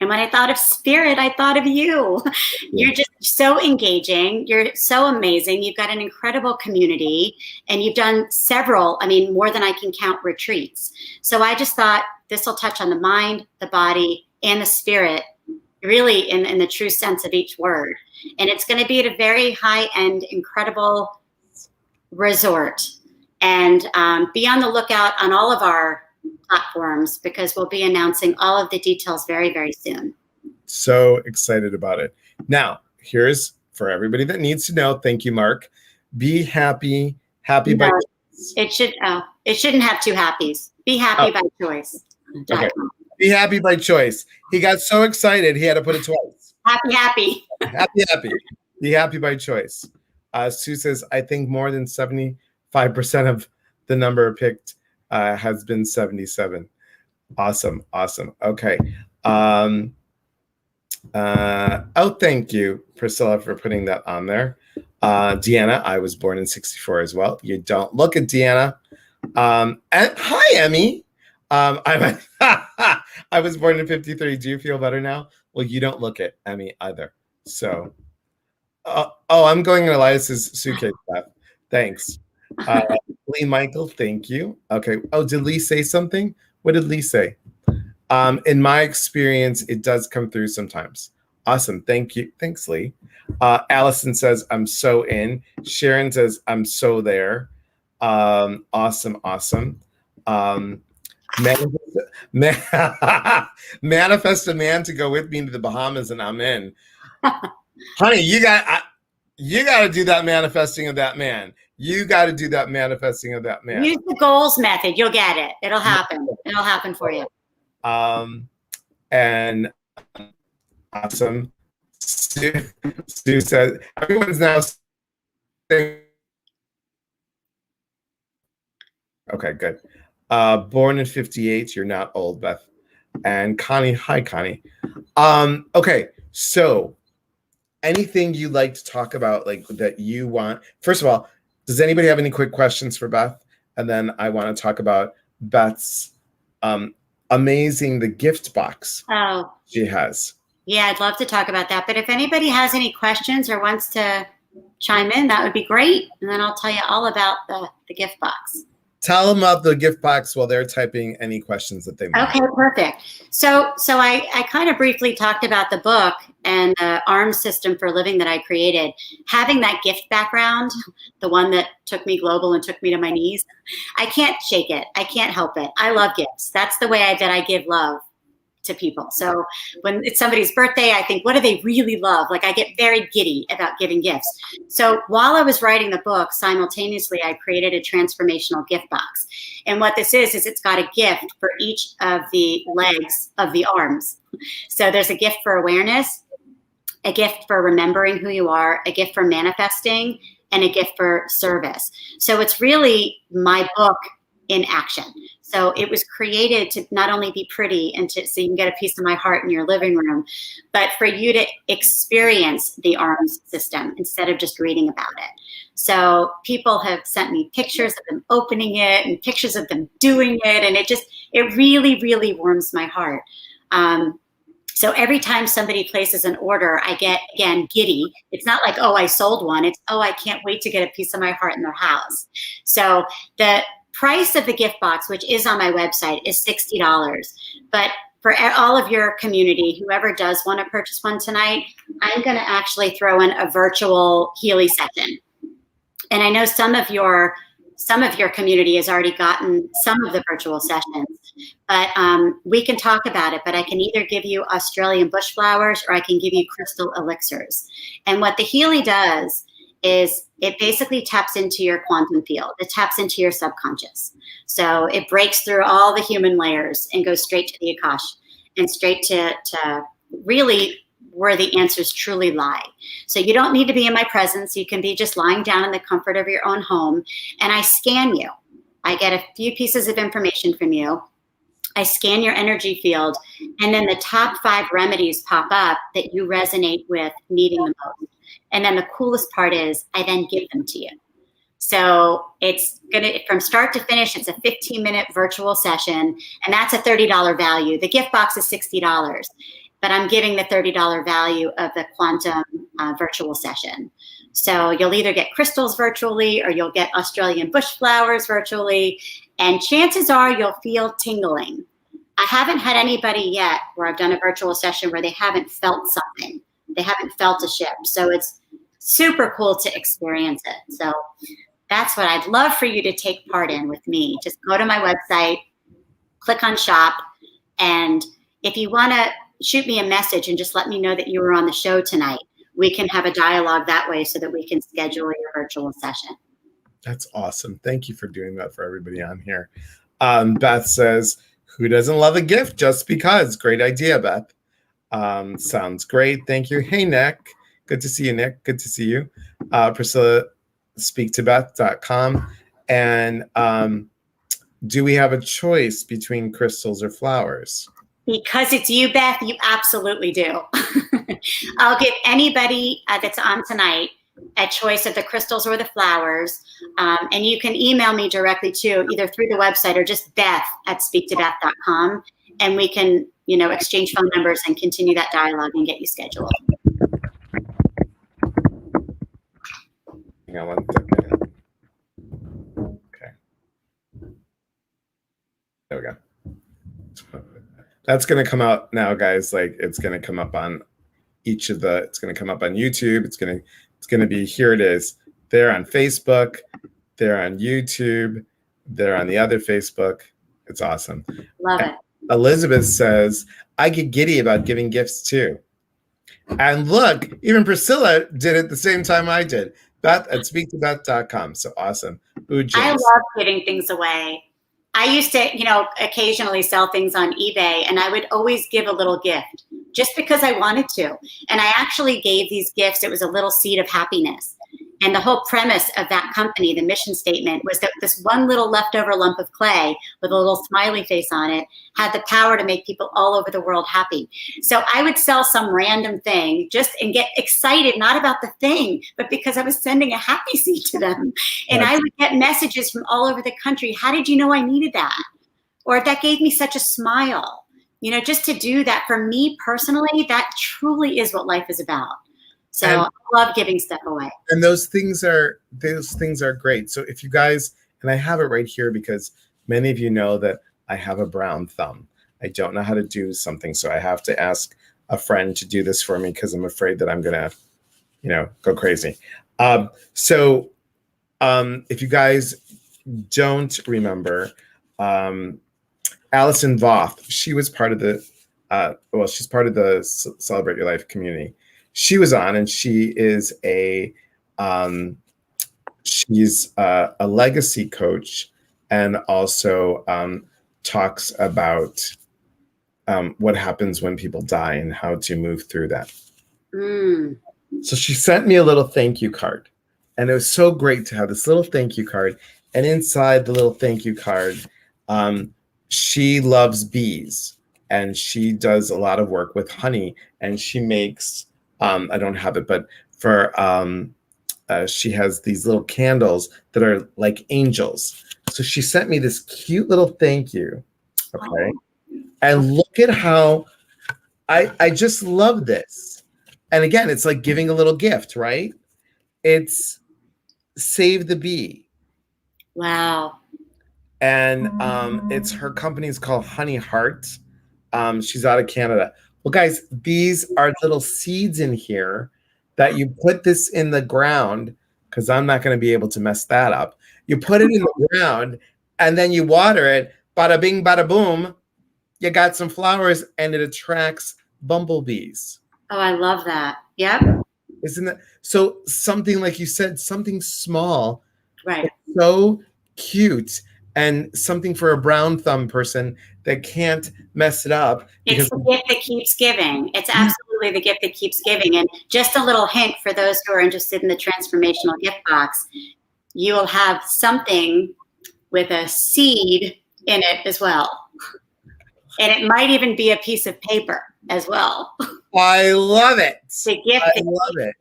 And when I thought of spirit, I thought of you. You're just so engaging. You're so amazing. You've got an incredible community and you've done several, I mean, more than I can count retreats. So I just thought this will touch on the mind, the body, and the spirit, really in the true sense of each word. And it's going to be at a very high-end, incredible resort. And be on the lookout on all of our platforms because we'll be announcing all of the details very, very soon. So excited about it. Now, here's for everybody that needs to know. Thank you, Mark. Be happy by choice. It shouldn't have two happies. Be happy by choice. Okay. Be happy by choice. He got so excited he had to put it twice. Happy. Happy. Be happy by choice. Sue says, I think more than 75% of the number picked has been 77. Awesome. Okay. Thank you, Priscilla, for putting that on there. Deanna, I was born in 64 as well. You don't look at Deanna. And hi, Emmy. I was born in 53. Do you feel better now? Well, you don't look at Emmy either. So, I'm going in Elias's suitcase, Beth. Thanks. Lee Michael, thank you. Okay. Oh, did Lee say something? What did Lee say? In my experience, it does come through sometimes. Awesome. Thank you. Thanks, Lee. Allison says, I'm so in. Sharon says, I'm so there. Awesome. Manifest a man to go with me to the Bahamas, and I'm in. Honey, you got to do that manifesting of that man. You got to do that manifesting of that man. Use the goals method. You'll get it. It'll happen. It'll happen for you. And awesome. Stu says everyone's now saying, okay, good. Born in 58. You're not old, Beth. And Connie, hi, Connie. Okay, so anything you like to talk about, like that you want? First of all, does anybody have any quick questions for Beth? And then I want to talk about Beth's amazing the gift box she has. Yeah, I'd love to talk about that. But if anybody has any questions or wants to chime in, that would be great. And then I'll tell you all about the gift box. Tell them about the gift box while they're typing any questions that they might. Okay, perfect. So I kind of briefly talked about the book and the ARMS system for living that I created. Having that gift background, the one that took me global and took me to my knees, I can't shake it. I can't help it. I love gifts. That's the way that I give love to people. So when it's somebody's birthday, I think, what do they really love? Like I get very giddy about giving gifts. So while I was writing the book, simultaneously, I created a transformational gift box. And what this is it's got a gift for each of the legs of the arms. So there's a gift for awareness, a gift for remembering who you are, a gift for manifesting, and a gift for service. So it's really my book in action. So it was created to not only be pretty and so you can get a piece of my heart in your living room, but for you to experience the ARMS system instead of just reading about it. So people have sent me pictures of them opening it and pictures of them doing it. And it really, really warms my heart. So every time somebody places an order, I get, again, giddy. It's not like, oh, I sold one. It's, oh, I can't wait to get a piece of my heart in their house. So the price of the gift box, which is on my website, is $60. But for all of your community, whoever does want to purchase one tonight, I'm going to actually throw in a virtual Healy session. And I know some of your community has already gotten some of the virtual sessions, but we can talk about it. But I can either give you Australian bush flowers or I can give you crystal elixirs. And what the Healy does is it basically taps into your quantum field. It taps into your subconscious. So it breaks through all the human layers and goes straight to the Akash and straight to really where the answers truly lie. So you don't need to be in my presence. You can be just lying down in the comfort of your own home. And I scan you. I get a few pieces of information from you. I scan your energy field. And then the top 5 remedies pop up that you resonate with needing the most. And then the coolest part is I then give them to you. So it's from start to finish, it's a 15-minute virtual session, and that's a $30 value. The gift box is $60, but I'm giving the $30 value of the quantum virtual session. So you'll either get crystals virtually or you'll get Australian bush flowers virtually, and chances are you'll feel tingling. I haven't had anybody yet where I've done a virtual session where they haven't felt something. They haven't felt a shift. So it's super cool to experience it. So that's what I'd love for you to take part in with me. Just go to my website, click on shop. And if you want to shoot me a message and just let me know that you were on the show tonight, we can have a dialogue that way so that we can schedule your virtual session. That's awesome. Thank you for doing that for everybody on here. Beth says, who doesn't love a gift just because? Great idea, Beth. Sounds great. Thank you. Hey, Nick. Good to see you, Nick. Good to see you. Priscilla, speaktobeth.com. And do we have a choice between crystals or flowers? Because it's you, Beth, you absolutely do. I'll give anybody that's on tonight a choice of the crystals or the flowers. And you can email me directly too, either through the website or just beth@speaktobeth.com. And we can, exchange phone numbers and continue that dialogue and get you scheduled. Hang on 1 second. Okay. There we go. That's going to come out now, guys. Like it's going to come up on each of the, it's going to come up on YouTube. It's going to be, here it is. They're on Facebook. They're on YouTube. They're on the other Facebook. It's awesome. Love it. Elizabeth says, I get giddy about giving gifts too. And look, even Priscilla did it the same time I did. Beth@speaktobeth.com. So awesome. I love giving things away. I used to, occasionally sell things on eBay, and I would always give a little gift just because I wanted to. And I actually gave these gifts. It was a little seed of happiness. And the whole premise of that company, the mission statement, was that this one little leftover lump of clay with a little smiley face on it had the power to make people all over the world happy. So I would sell some random thing and get excited, not about the thing, but because I was sending a happy seed to them. And I would get messages from all over the country. How did you know I needed that? Or that gave me such a smile. You know, just to do that for me personally, that truly is what life is about. So I love giving stuff away. And those things are great. So if you guys, and I have it right here because many of you know that I have a brown thumb. I don't know how to do something, so I have to ask a friend to do this for me because I'm afraid that I'm gonna, go crazy. So if you guys don't remember, Allison Voth, she was part of the, she's part of the Celebrate Your Life community. She was on, and she is she's a legacy coach, and also talks about what happens when people die and how to move through that. So she sent me a little thank you card, and it was so great to have this little thank you card. And inside the little thank you card, she loves bees, and she does a lot of work with honey, and she makes I don't have it, but for she has these little candles that are like angels. So she sent me this cute little thank you. Okay. And look at how I just love this. And again, it's like giving a little gift, right? It's Save the Bee. Wow. And it's her company's called Honey Heart. She's out of Canada. Well, guys, these are little seeds in here that you put this in the ground, because I'm not going to be able to mess that up. You put it in the ground, and then you water it. Bada bing, bada boom. You got some flowers, and it attracts bumblebees. Oh, I love that. Yep. Isn't that so? Something like you said, something small, right? So cute, and something for a brown thumb person that can't mess it up. It's the gift that keeps giving. It's absolutely the gift that keeps giving. And just a little hint for those who are interested in the transformational gift box, you will have something with a seed in it as well. And it might even be a piece of paper as well. I love it. The gift I love it.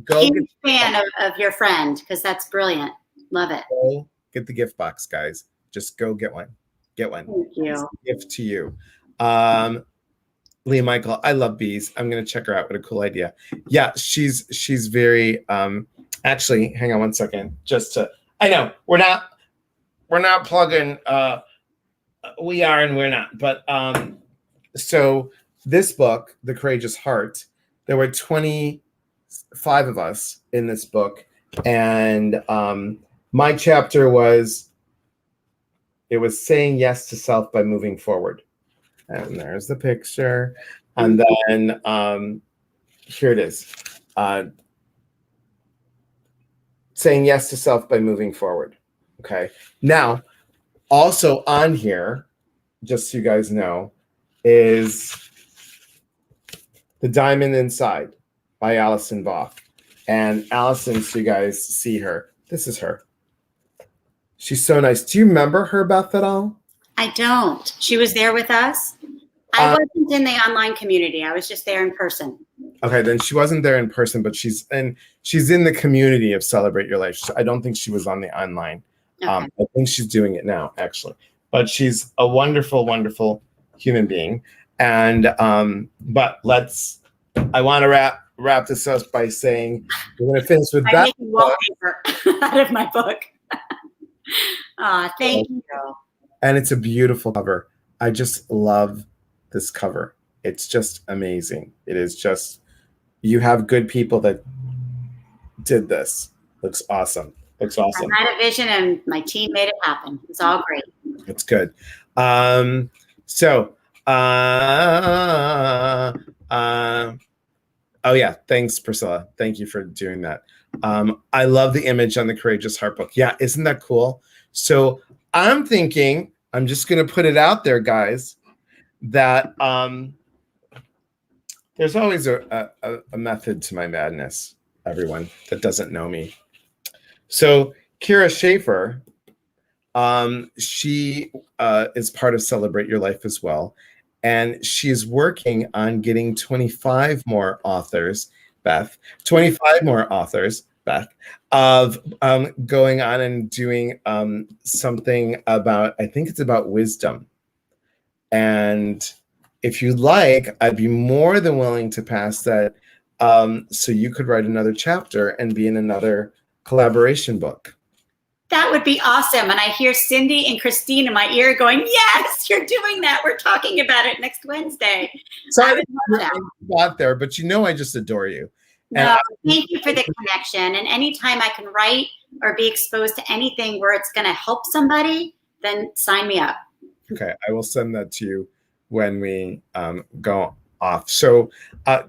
Go huge fan of your friend, because that's brilliant. Love it. Go get the gift box, guys. Just go get one. Get one. Thank you. It's a gift to you. Leah Michael, I love bees. I'm gonna check her out. What a cool idea. Yeah, she's very actually, hang on one second. I know we're not plugging we are and we're not, but so this book, The Courageous Heart, there were 25 of us in this book, and my chapter was saying yes to self by moving forward. And there's the picture. And then here it is. Saying yes to self by moving forward. Okay. Now, also on here, just so you guys know, is The Diamond Inside by Allison Voth. And Allison, so you guys see her. This is her. She's so nice. Do you remember her, Beth, at all? I don't. She was there with us. I wasn't in the online community. I was just there in person. Okay, then she wasn't there in person, but she's in the community of Celebrate Your Life. I don't think she was on the online. Okay. I think she's doing it now, actually. But she's a wonderful, wonderful human being. And but I want to wrap this up by saying we're going to finish with that. I'm making wallpaper out of my book. Thank you. And it's a beautiful cover. I just love this cover. It's just amazing. It is just, you have good people that did this. Looks awesome. Looks awesome. I had a vision and my team made it happen. It's all great. It's good. Oh yeah, thanks, Priscilla. Thank you for doing that. I love the image on the Courageous Heart book. Yeah, isn't that cool? So I'm thinking, I'm just going to put it out there, guys, that there's always a method to my madness. everyone that doesn't know me. So Kira Schaefer, she is part of Celebrate Your Life as well. And she's working on getting 25 more authors, Beth, 25 more authors, Beth, of going on and doing something about, I think it's about wisdom. And if you'd like, I'd be more than willing to pass that so you could write another chapter and be in another collaboration book. That would be awesome. And I hear Cindy and Christine in my ear going, yes, you're doing that. We're talking about it next Wednesday. Sorry I got there, but I just adore you. No, thank you for the connection. And anytime I can write or be exposed to anything where it's going to help somebody, then sign me up. Okay, I will send that to you when we go off. So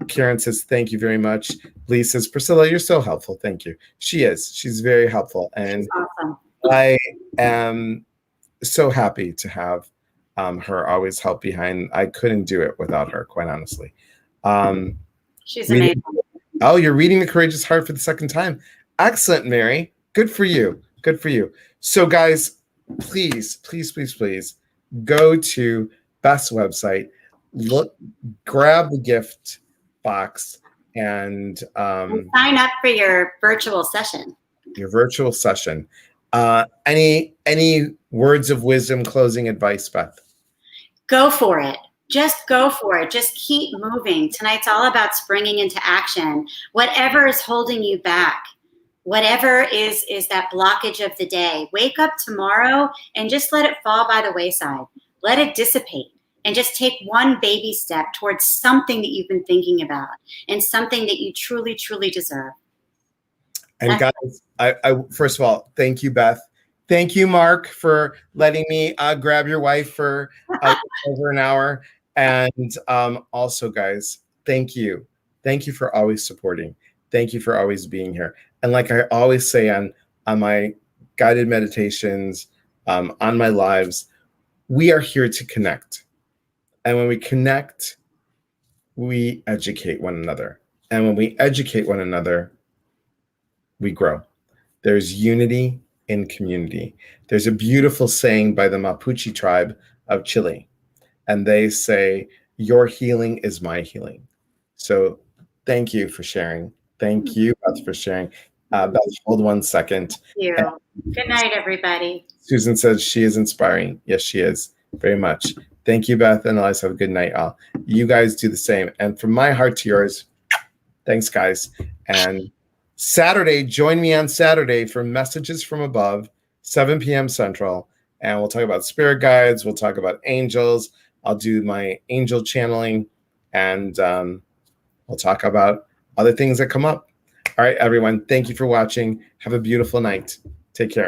Karen says, thank you very much. Lee says, Priscilla, you're so helpful. Thank you. She is. She's very helpful. And she's awesome. I am so happy to have her always help behind. I couldn't do it without her, quite honestly. She's amazing. Oh, you're reading The Courageous Heart for the second time. Excellent, Mary. Good for you. Good for you. So guys, please, please, please, please go to Beth's website, grab the gift box, and sign up for your virtual session. Your virtual session. Any words of wisdom, closing advice, Beth? Go for it. Just go for it. Just keep moving. Tonight's all about springing into action. Whatever is holding you back, whatever is that blockage of the day, wake up tomorrow and just let it fall by the wayside. Let it dissipate and just take one baby step towards something that you've been thinking about and something that you truly, truly deserve. And guys, I first of all, thank you, Beth. Thank you, Mark, for letting me grab your wife for over an hour. And also, guys, thank you. Thank you for always supporting. Thank you for always being here. And like I always say on my guided meditations, on my lives, we are here to connect. And when we connect, we educate one another. And when we educate one another, we grow. There's unity in community. There's a beautiful saying by the Mapuche tribe of Chile. And they say, your healing is my healing. So thank you for sharing. Thank you, Beth, for sharing. Beth, hold 1 second. Thank you. Good night, everybody. Susan says she is inspiring. Yes, she is. Very much. Thank you, Beth, and Eliza. Have a good night, all. You guys do the same. And from my heart to yours, thanks, guys. And Saturday, join me on Saturday for Messages from Above, 7 p.m. Central. And we'll talk about spirit guides. We'll talk about angels. I'll do my angel channeling. And we'll talk about other things that come up. All right, everyone. Thank you for watching. Have a beautiful night. Take care.